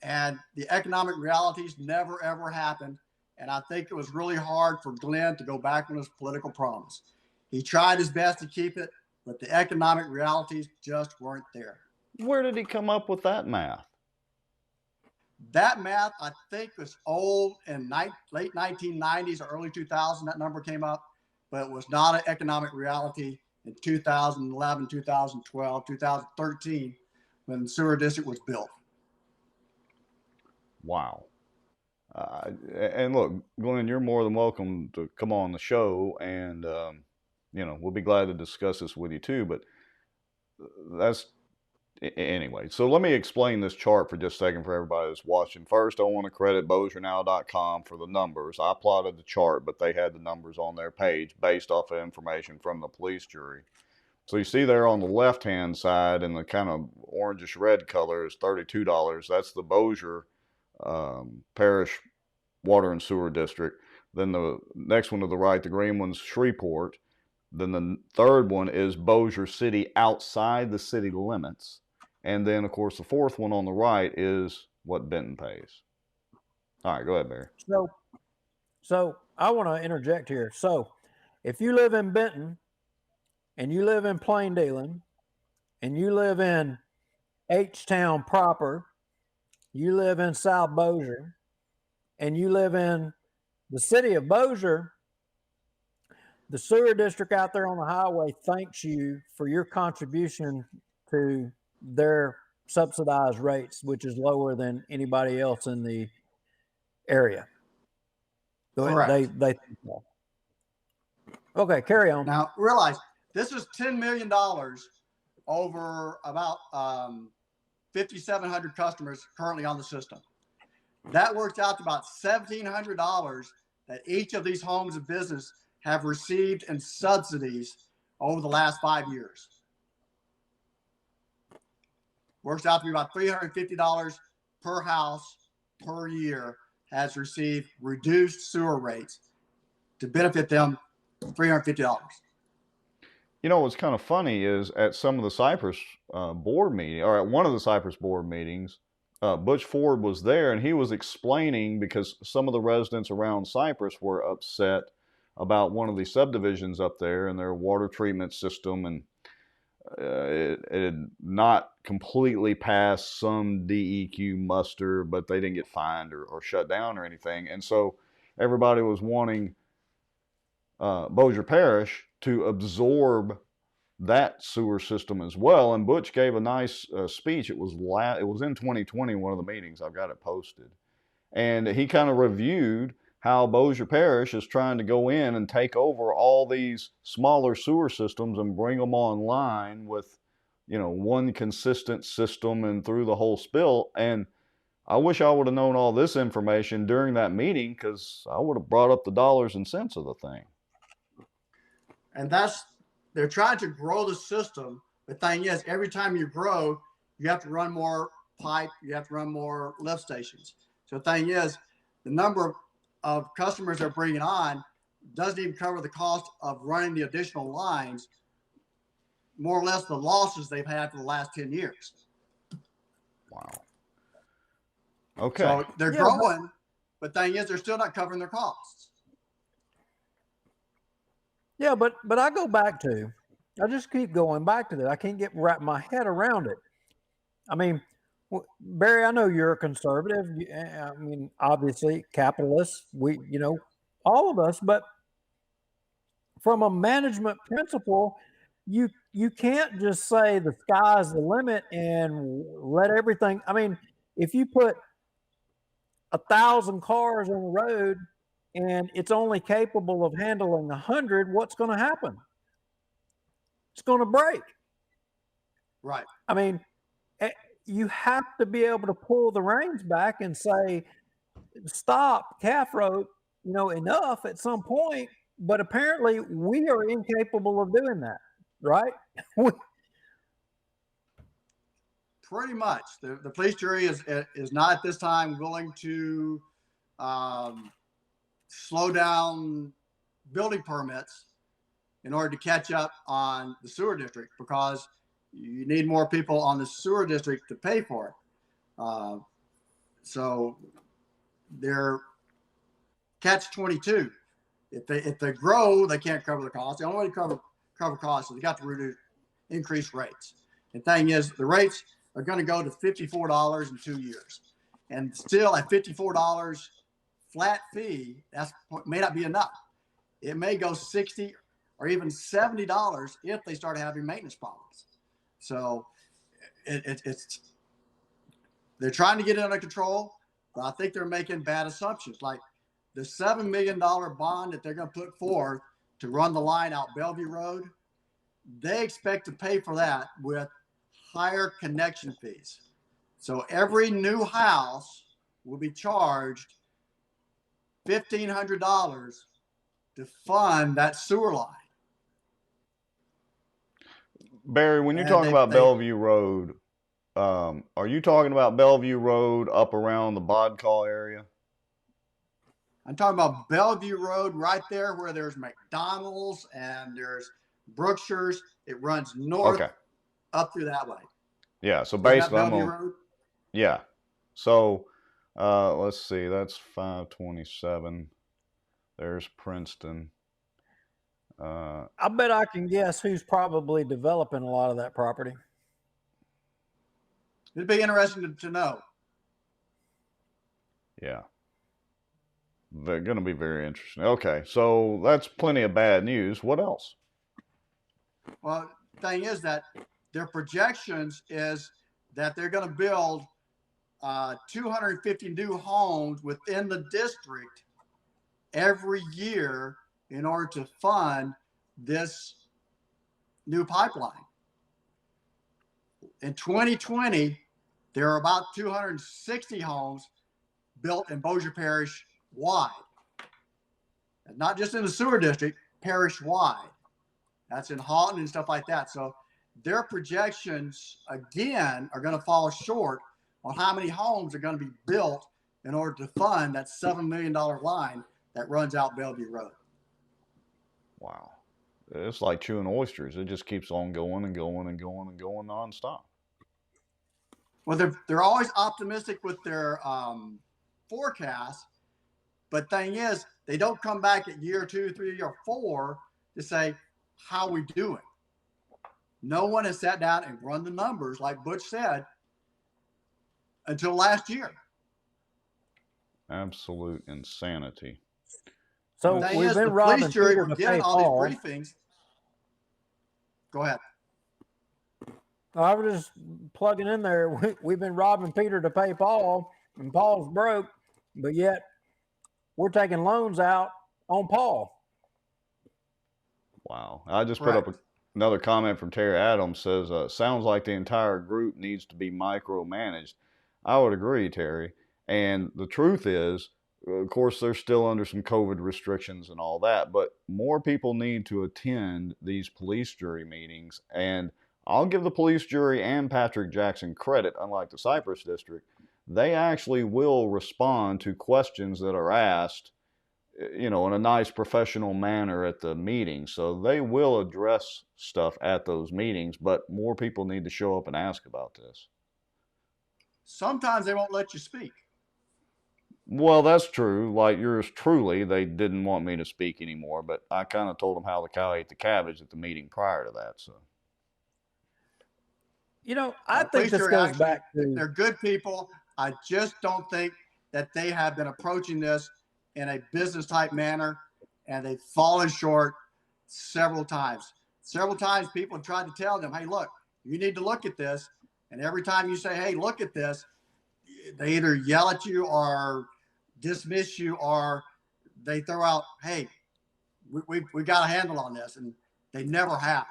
And the economic realities never, ever happened. And I think it was really hard for Glenn to go back on his political promise. He tried his best to keep it, but the economic realities just weren't there. Where did he come up with that math? That math, I think, was old in late 1990s or early 2000. That number came up, but it was not an economic reality in 2011, 2012, 2013, when the sewer district was built. Wow. And look, Glenn, you're more than welcome to come on the show, and we'll be glad to discuss this with you too. But that's anyway. So let me explain this chart for just a second for everybody that's watching. First, I want to credit BossierNow.com for the numbers. I plotted the chart, but they had the numbers on their page based off of information from the police jury. So you see there on the left-hand side in the kind of orangish red color is $32. That's the Bossier Parish Water and Sewer District. Then the next one to the right, the green one's Shreveport. Then the third one is Bossier City outside the city limits. And then, of course, the fourth one on the right is what Benton pays. All right, go ahead, Barry. So I want to interject here. So if you live in Benton and you live in Plain Dealing and you live in H-Town proper, you live in South Bossier, and you live in the city of Bossier, the sewer district out there on the highway thanks you for your contribution to their subsidized rates, which is lower than anybody else in the area. Correct. They think so. Okay, carry on. Now, realize this is $10 million over about 5,700 customers currently on the system. That works out to about $1,700 that each of these homes and business have received in subsidies over the last 5 years. Works out to be about $350 per house per year has received reduced sewer rates to benefit them $350. You know, what's kind of funny is at some of the Cypress board meeting, or at one of the Cypress board meetings, Butch Ford was there, and he was explaining because some of the residents around Cypress were upset about one of the subdivisions up there and their water treatment system, and it had not completely passed some DEQ muster, but they didn't get fined or shut down or anything. And so everybody was wanting Bossier Parish to absorb that sewer system as well. And Butch gave a nice speech. It was in 2020, one of the meetings. I've got it posted. And he kind of reviewed how Bossier Parish is trying to go in and take over all these smaller sewer systems and bring them online with, one consistent system and through the whole spill. And I wish I would have known all this information during that meeting, because I would have brought up the dollars and cents of the thing. And they're trying to grow the system. The thing is, every time you grow, you have to run more pipe, you have to run more lift stations. So the thing is, the number of customers they're bringing on doesn't even cover the cost of running the additional lines, more or less the losses they've had for the last 10 years. Wow. Okay. So they're growing, but the thing is, they're still not covering their costs. Yeah, but I just keep going back to that. I can't wrap my head around it. I mean, Barry, I know you're a conservative. I mean, obviously, capitalists, all of us, but from a management principle, you can't just say the sky's the limit and let everything. I mean, if you put 1,000 cars on the road and it's only capable of handling 100, what's going to happen? It's going to break. Right. I mean, you have to be able to pull the reins back and say, stop, calf rope, enough at some point. But apparently we are incapable of doing that, right? Pretty much. The police jury is not at this time willing to slow down building permits in order to catch up on the sewer district, because you need more people on the sewer district to pay for it. So they're catch-22. If they grow, they can't cover the cost. The only way to cover costs is they got to increase rates. The thing is, the rates are going to go to $54 in 2 years, and still at $54 flat fee, that may not be enough. It may go $60 or even $70 if they start having maintenance problems. So they're trying to get it under control, but I think they're making bad assumptions. Like the $7 million bond that they're going to put forth to run the line out Bellevue Road, they expect to pay for that with higher connection fees. So every new house will be charged $1,500 to fund that sewer line. Barry, when you're talking about Bellevue Road, are you talking about Bellevue Road up around the Bodcall area? I'm talking about Bellevue Road right there where there's McDonald's and there's Brookshire's. It runs north up through that way. Yeah, so basically Road? Yeah. So let's see, that's 527. There's Princeton. I bet I can guess who's probably developing a lot of that property. It'd be interesting to know. Yeah. They're going to be very interesting. Okay, so that's plenty of bad news. What else? Well, the thing is that their projections is that they're going to build 250 new homes within the district every year in order to fund this new pipeline. In 2020, there are about 260 homes built in Bossier Parish wide. And not just in the sewer district, parish wide. That's in Houghton and stuff like that. So their projections, again, are going to fall short on how many homes are going to be built in order to fund that $7 million line that runs out Bellevue Road. Wow. It's like chewing oysters. It just keeps on going and going and going and going nonstop. Well, they're always optimistic with their forecast, but thing is, they don't come back at year 2, 3, or 4 to say, how we doing? No one has sat down and run the numbers, like Butch said, until last year. Absolute insanity. So we've been robbing police jury Peter were to given pay all Paul. these briefings. Go ahead. I was just plugging in there. We've been robbing Peter to pay Paul, and Paul's broke, but yet we're taking loans out on Paul. Wow. I just put up another comment from Terry Adams, says, sounds like the entire group needs to be micromanaged. I would agree, Terry. And the truth is, of course, they're still under some COVID restrictions and all that, but more people need to attend these police jury meetings. And I'll give the police jury and Patrick Jackson credit, unlike the Cypress district. They actually will respond to questions that are asked, you know, in a nice professional manner at the meeting. So they will address stuff at those meetings, but more people need to show up and ask about this. Sometimes they won't let you speak. Well, that's true. Like yours truly, they didn't want me to speak anymore, but I kind of told them how the cow ate the cabbage at the meeting prior to that. So, you know, I think this goes back to, they're good people. I just don't think that they have been approaching this in a business type manner, and they've fallen short several times. Several times people have tried to tell them, hey, look, you need to look at this. And every time you say, hey, look at this, they either yell at you or dismiss you, or they throw out, hey, we got a handle on this, and they never have.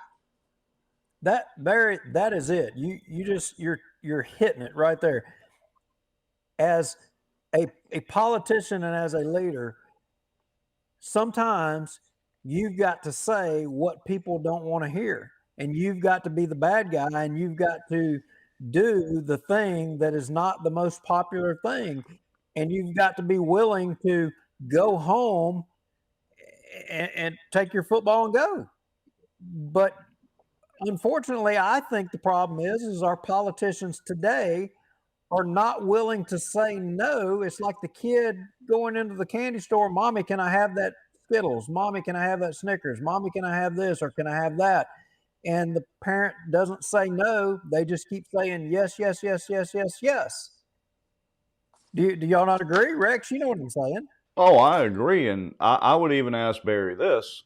That, Barry, that is it. You're hitting it right there. As a politician and as a leader, sometimes you've got to say what people don't want to hear, and you've got to be the bad guy, and you've got to do the thing that is not the most popular thing, and you've got to be willing to go home and take your football and go. But unfortunately, I think the problem is our politicians today are not willing to say no. It's like the kid going into the candy store, Mommy, can I have that Skittles? Mommy, can I have that Snickers? Mommy, can I have this, or can I have that? And the parent doesn't say no. They just keep saying yes, yes, yes, yes, yes, yes. Do y'all not agree? Rex, you know what I'm saying. oh, I agree. And I would even ask Barry this.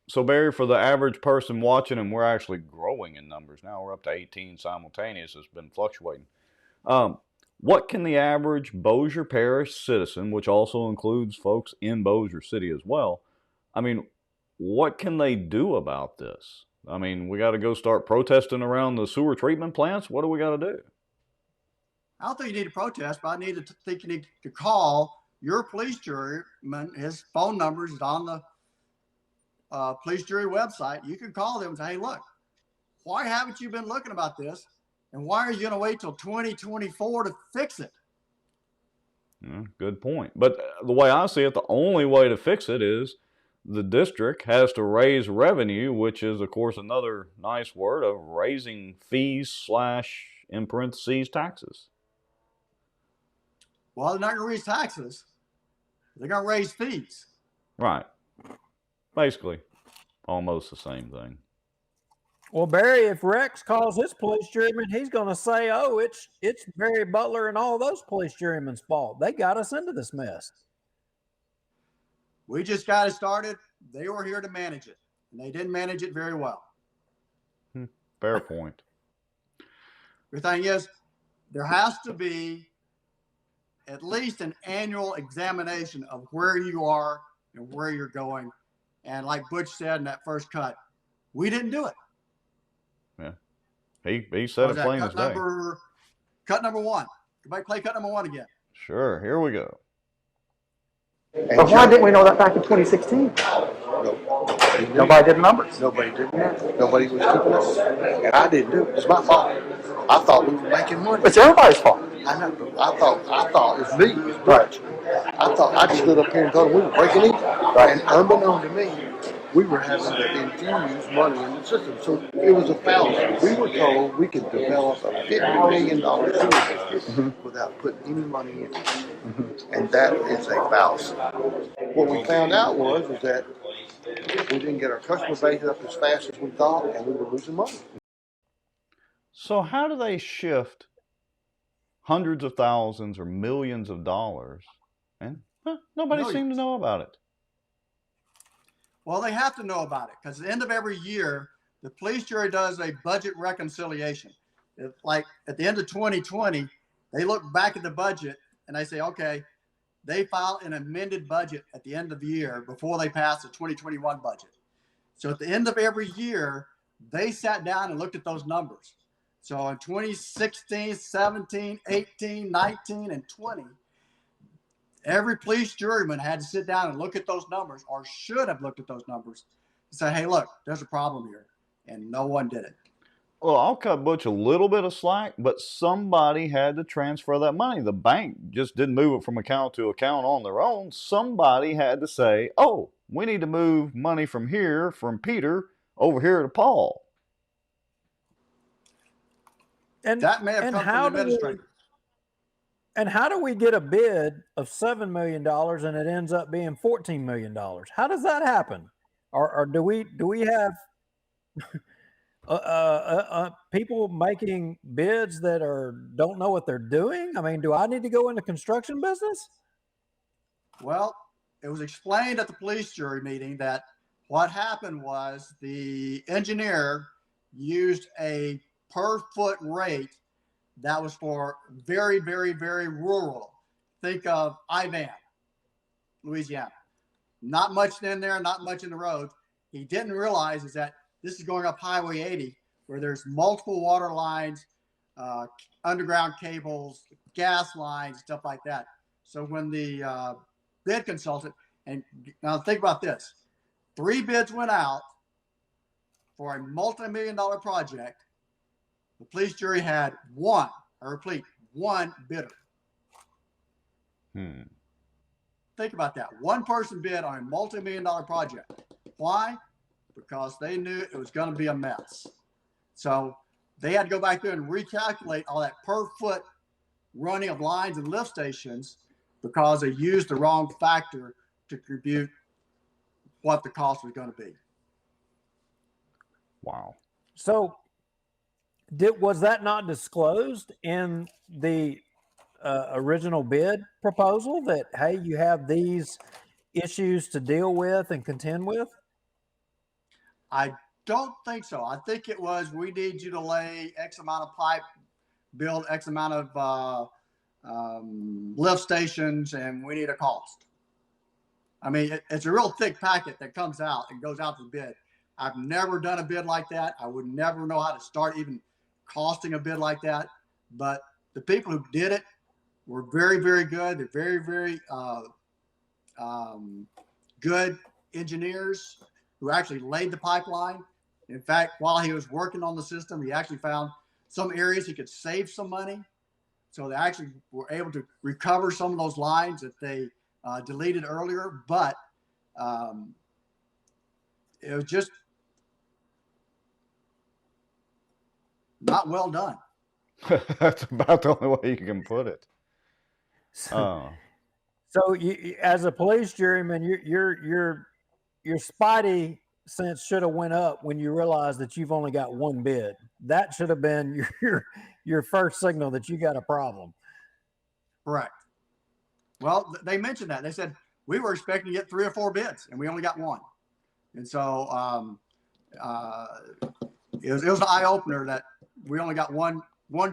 So, Barry, for the average person watching, and we're actually growing in numbers now, we're up to 18 simultaneous. It's been fluctuating. What can the average Bossier Parish citizen, which also includes folks in Bossier City as well, I mean, what can they do about this? I mean, we got to go start protesting around the sewer treatment plants? What do we got to do? I don't think you need to protest, but I think you need to call your police juryman. His phone number is on the police jury website. You can call them and say, hey, look, why haven't you been looking about this? And why are you going to wait till 2024 to fix it? Yeah, good point. But the way I see it, the only way to fix it is the district has to raise revenue, which is, of course, another nice word of raising fees / in parentheses taxes. Well, they're not going to raise taxes. They're going to raise fees. Right. Basically, almost the same thing. Well, Barry, if Rex calls his police juryman, he's going to say, oh, it's Barry Butler and all those police jurymen's fault. They got us into this mess. We just got it started. They were here to manage it, and they didn't manage it very well. Fair point. The thing is, there has to be at least an annual examination of where you are and where you're going. And like Butch said in that first cut, we didn't do it. Yeah. He said it plain as day. Cut number one. Everybody play cut number one again. Sure. Here we go. But why didn't we know that back in 2016? Nobody did numbers. Nobody did that. Nobody was keeping us. And I didn't do it. It's my fault. I thought we were making money. It's everybody's fault. I know. I thought it's me. It's Butch. I thought I just stood up here and told them we were breaking even. And unbeknown to me, we were having to infuse money in the system. So it was a fallacy. We were told we could develop a $50 million sewer district without putting any money in it. And that is a fallacy. What we found out was that we didn't get our customer base up as fast as we thought, and we were losing money. So how do they shift hundreds of thousands or millions of dollars, and nobody seemed to know about it? Well, they have to know about it because at the end of every year, the police jury does a budget reconciliation. Like at the end of 2020, they look back at the budget and they say, okay, they file an amended budget at the end of the year before they pass the 2021 budget. So at the end of every year, they sat down and looked at those numbers. So in 2016, 17, 18, 19, and 20, every police juryman had to sit down and look at those numbers, or should have looked at those numbers, and say, hey, look, there's a problem here. And no one did it. Well, I'll cut Butch a little bit of slack, but somebody had to transfer that money. The bank just didn't move it from account to account on their own. Somebody had to say, oh, we need to move money from here, from Peter, over here to Paul. And that may have come from the administrator. And how do we get a bid of $7 million and it ends up being $14 million? How does that happen? Or do we have people making bids that don't know what they're doing? I mean, do I need to go into construction business? Well, it was explained at the police jury meeting that what happened was the engineer used a per foot rate that was for very, very, very rural. Think of Ivan, Louisiana. Not much in there, not much in the road. He didn't realize is that this is going up Highway 80, where there's multiple water lines, underground cables, gas lines, stuff like that. So when the bid consultant, and now think about this, 3 bids went out for a multi-million-dollar project. The police jury had one, I repeat, one bidder. Think about that. One person bid on a multi-million-dollar project. Why? Because they knew it was going to be a mess. So they had to go back there and recalculate all that per foot running of lines and lift stations because they used the wrong factor to compute what the cost was going to be. Wow. So was that not disclosed in the original bid proposal that, hey, you have these issues to deal with and contend with? I don't think so. I think it was, we need you to lay X amount of pipe, build X amount of lift stations, and we need a cost. I mean, it's a real thick packet that comes out and goes out to bid. I've never done a bid like that. I would never know how to start even costing a bid like that. But the people who did it were very, very good. They're very, very good engineers who actually laid the pipeline. In fact, while he was working on the system, he actually found some areas he could save some money. So they actually were able to recover some of those lines that they deleted earlier. But it was just not well done. That's about the only way you can put it. So you, as a police juryman, your spidey sense should have went up when you realized that you've only got one bid. That should have been your first signal that you got a problem. Correct. Well, they mentioned that. They said we were expecting to get 3 or 4 bids, and we only got 1. And so it was an eye opener that we only got one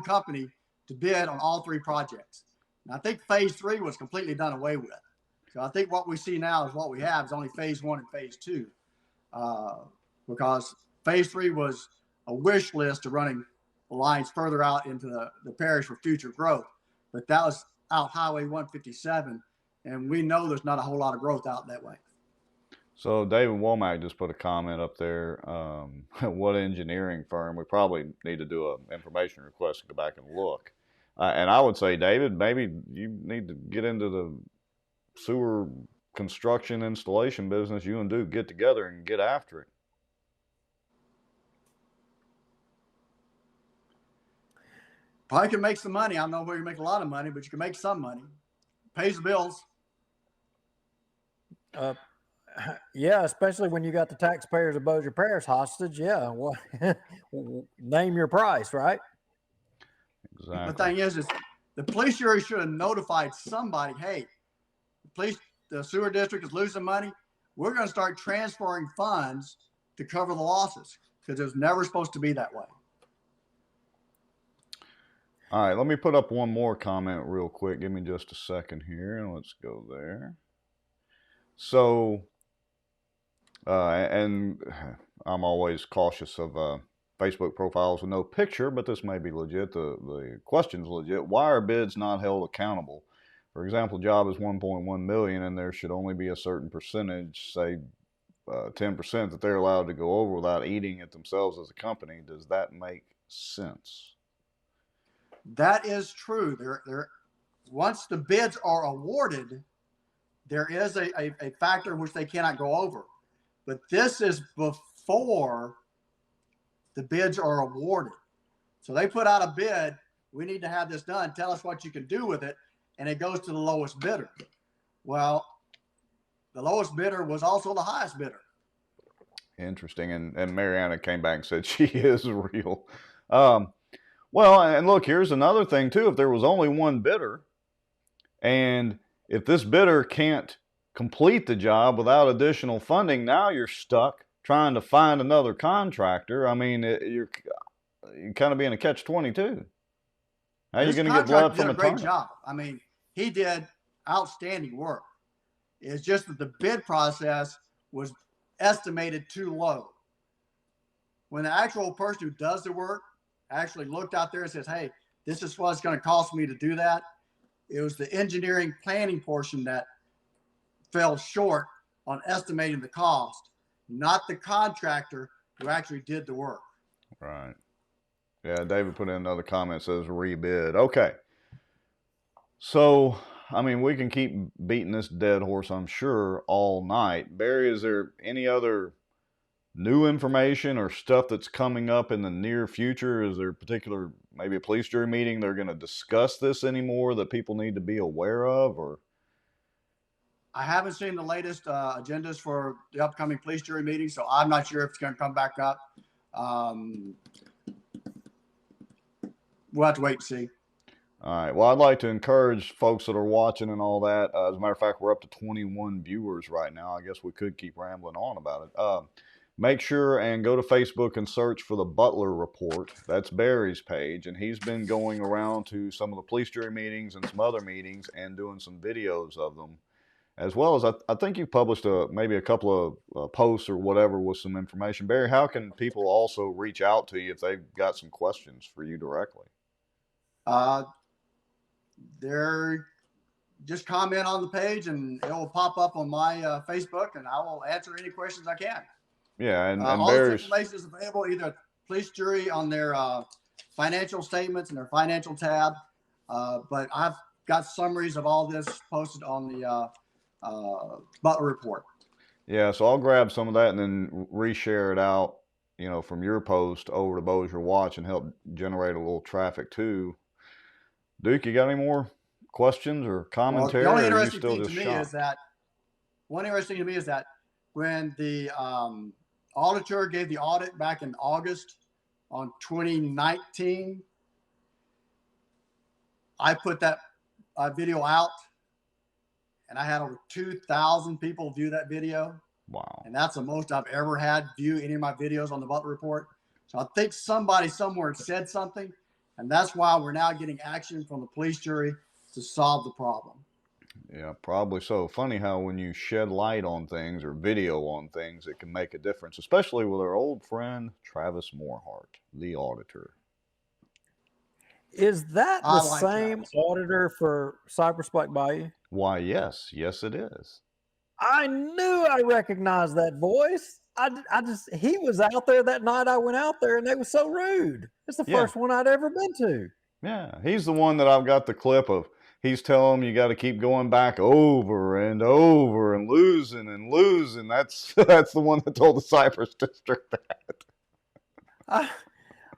company to bid on all 3 projects. And I think phase 3 was completely done away with. So I think what we see now is what we have is only phase 1 and phase 2, because phase 3 was a wish list to running lines further out into the parish for future growth. But that was out Highway 157, and we know there's not a whole lot of growth out that way. So David Womack just put a comment up there. What engineering firm? We probably need to do an information request to go back and look. And I would say, David, maybe you need to get into the sewer construction installation business. You and Duke get together and get after it. Probably can make some money. I don't know where you make a lot of money, but you can make some money. Pays the bills. Yeah, especially when you got the taxpayers of Bossier Parish hostage. Yeah, well, name your price, right? Exactly. The thing is the police jury should have notified somebody, hey, the sewer district is losing money. We're going to start transferring funds to cover the losses. because it was never supposed to be that way. All right, let me put up one more comment real quick. Give me just a second here, and let's go there. So, and I'm always cautious of Facebook profiles with no picture, but this may be legit. The question's legit. Why are bids not held accountable? For example, job is 1.1 million, and there should only be a certain percentage, say 10%, that they're allowed to go over without eating it themselves as a company. Does that make sense? That is true. Once the bids are awarded, there is a factor which they cannot go over. But this is before the bids are awarded. So they put out a bid, we need to have this done, tell us what you can do with it, and it goes to the lowest bidder. Well, the lowest bidder was also the highest bidder. Interesting. And Mariana came back and said she is real. Well, and look, here's another thing too. If there was only one bidder, and if this bidder can't complete the job without additional funding, now you're stuck trying to find another contractor. I mean, you're kind of being a catch-22. How are you going to get blood from a great job. I mean, he did outstanding work. It's just that the bid process was estimated too low. When the actual person who does the work actually looked out there and says, hey, this is what it's going to cost me to do that, it was the engineering planning portion that fell short on estimating the cost, not the contractor who actually did the work. Right. Yeah, David put in another comment, says rebid. Okay. So, I mean, we can keep beating this dead horse, I'm sure, all night. Barry, is there any other new information or stuff that's coming up in the near future? Is there a particular, maybe a police jury meeting they're going to discuss this anymore that people need to be aware of? Or I haven't seen the latest agendas for the upcoming police jury meeting, so I'm not sure if it's going to come back up. We'll have to wait and see. All right. Well, I'd like to encourage folks that are watching and all that. As a matter of fact, we're up to 21 viewers right now. I guess we could keep rambling on about it. Make sure and go to Facebook and search for the Butler Report. That's Barry's page, and he's been going around to some of the police jury meetings and some other meetings and doing some videos of them, as well as I think you've published maybe a couple of posts or whatever with some information. Barry, how can people also reach out to you if they've got some questions for you directly? They're just comment on the page and it will pop up on my Facebook, and I will answer any questions I can. Yeah, and all Barry's this information is available either at police jury on their financial statements and their financial tab, but I've got summaries of all this posted on the Butler Report. Yeah, so I'll grab some of that and then reshare it out, from your post over to Bossier Watch and help generate a little traffic too. Duke, you got any more questions or commentary? Well, the only interesting thing to me is that when the auditor gave the audit back in August on 2019, I put that video out, and I had over 2,000 people view that video. Wow. And that's the most I've ever had view any of my videos on the Butler Report. So I think somebody somewhere said something, and that's why we're now getting action from the police jury to solve the problem. Yeah, probably so. Funny how when you shed light on things or video on things, it can make a difference, especially with our old friend Travis Moorhart, the auditor. Is that the same auditor for Cypress Bayou? Why, yes. Yes, it is. I knew I recognized that voice. He was out there that night I went out there, and they were so rude. It's the first one I'd ever been to. Yeah, he's the one that I've got the clip of. He's telling them you got to keep going back over and over and losing and losing. That's the one that told the Cypress district that.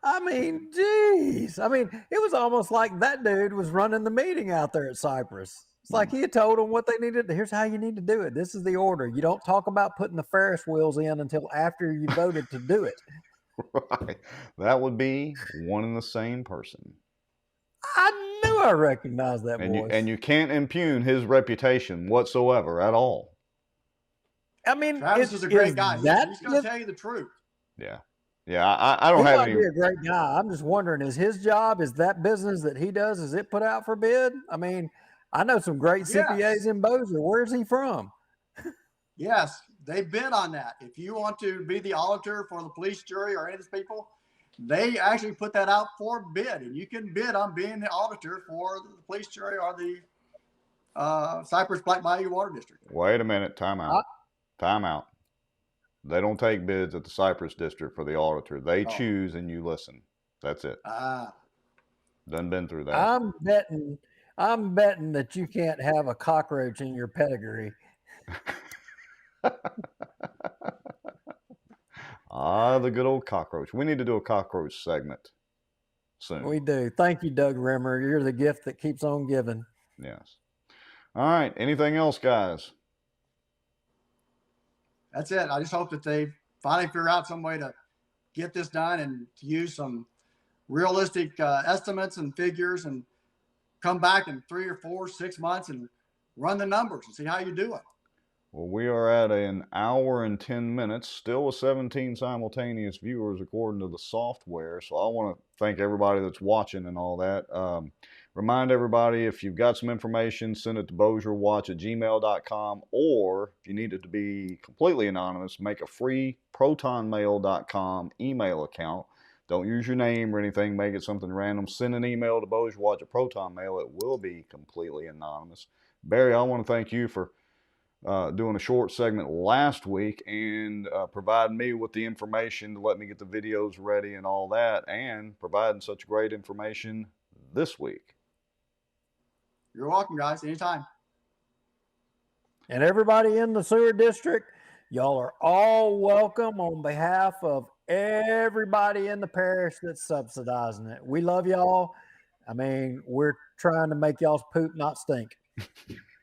I mean, geez. I mean, it was almost like that dude was running the meeting out there at Cypress. It's like he had told them what they needed. Here's how you need to do it. This is the order. You don't talk about putting the Ferris wheels in until after you voted to do it. Right. That would be one and the same person. I knew I recognized that voice. And you can't impugn his reputation whatsoever at all. I mean, Travis is a great guy. He's going to tell you the truth. Yeah. Yeah, I don't He have might any. be a great guy. I'm just wondering, is his job, is that business that he does, is it put out for bid? I mean, I know some great CPAs Yes. in Bossier. Where's he from? Yes, they bid on that. If you want to be the auditor for the police jury or any of these people, they actually put that out for bid, and you can bid on being the auditor for the police jury or the Cypress Black Bayou Water District. Wait a minute. Time out. Time out. They don't take bids at the Cypress District for the auditor. They choose and you listen. That's it. Done been through that. I'm betting that you can't have a cockroach in your pedigree. The good old cockroach. We need to do a cockroach segment soon. We do. Thank you, Doug Rimmer. You're the gift that keeps on giving. Yes. All right. Anything else, guys? That's it. I just hope that they finally figure out some way to get this done and to use some realistic estimates and figures and come back in 3 or 4, 6 months and run the numbers and see how you're doing. Well, we are at an hour and 10 minutes, still with 17 simultaneous viewers according to the software. So I want to thank everybody that's watching and all that. Remind everybody, if you've got some information, send it to bosierwatch@gmail.com, or if you need it to be completely anonymous, make a free protonmail.com email account. Don't use your name or anything. Make it something random. Send an email to bosierwatch@protonmail. It will be completely anonymous. Barry, I want to thank you for doing a short segment last week and providing me with the information to let me get the videos ready and all that, and providing such great information this week. You're welcome, guys. Anytime. And everybody in the sewer district, y'all are all welcome on behalf of everybody in the parish that's subsidizing it. We love y'all. I mean, we're trying to make y'all's poop not stink.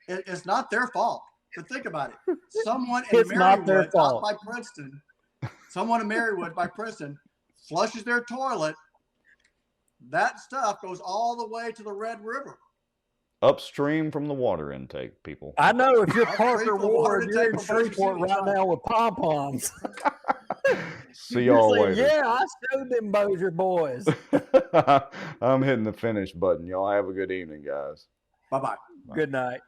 It's not their fault. But think about it. Someone in It's not their Marywood, fault. out by Princeton, someone in Marywood by Princeton flushes their toilet. That stuff goes all the way to the Red River. Upstream from the water intake, people. I know if you're Upstream Parker from the water Ward, you're in intake from Bossier Shreveport City, right son. now with pom-poms. See You're y'all saying, later. yeah, I showed them Bossier boys. I'm hitting the finish button. Y'all have a good evening, guys. Bye-bye. Good night.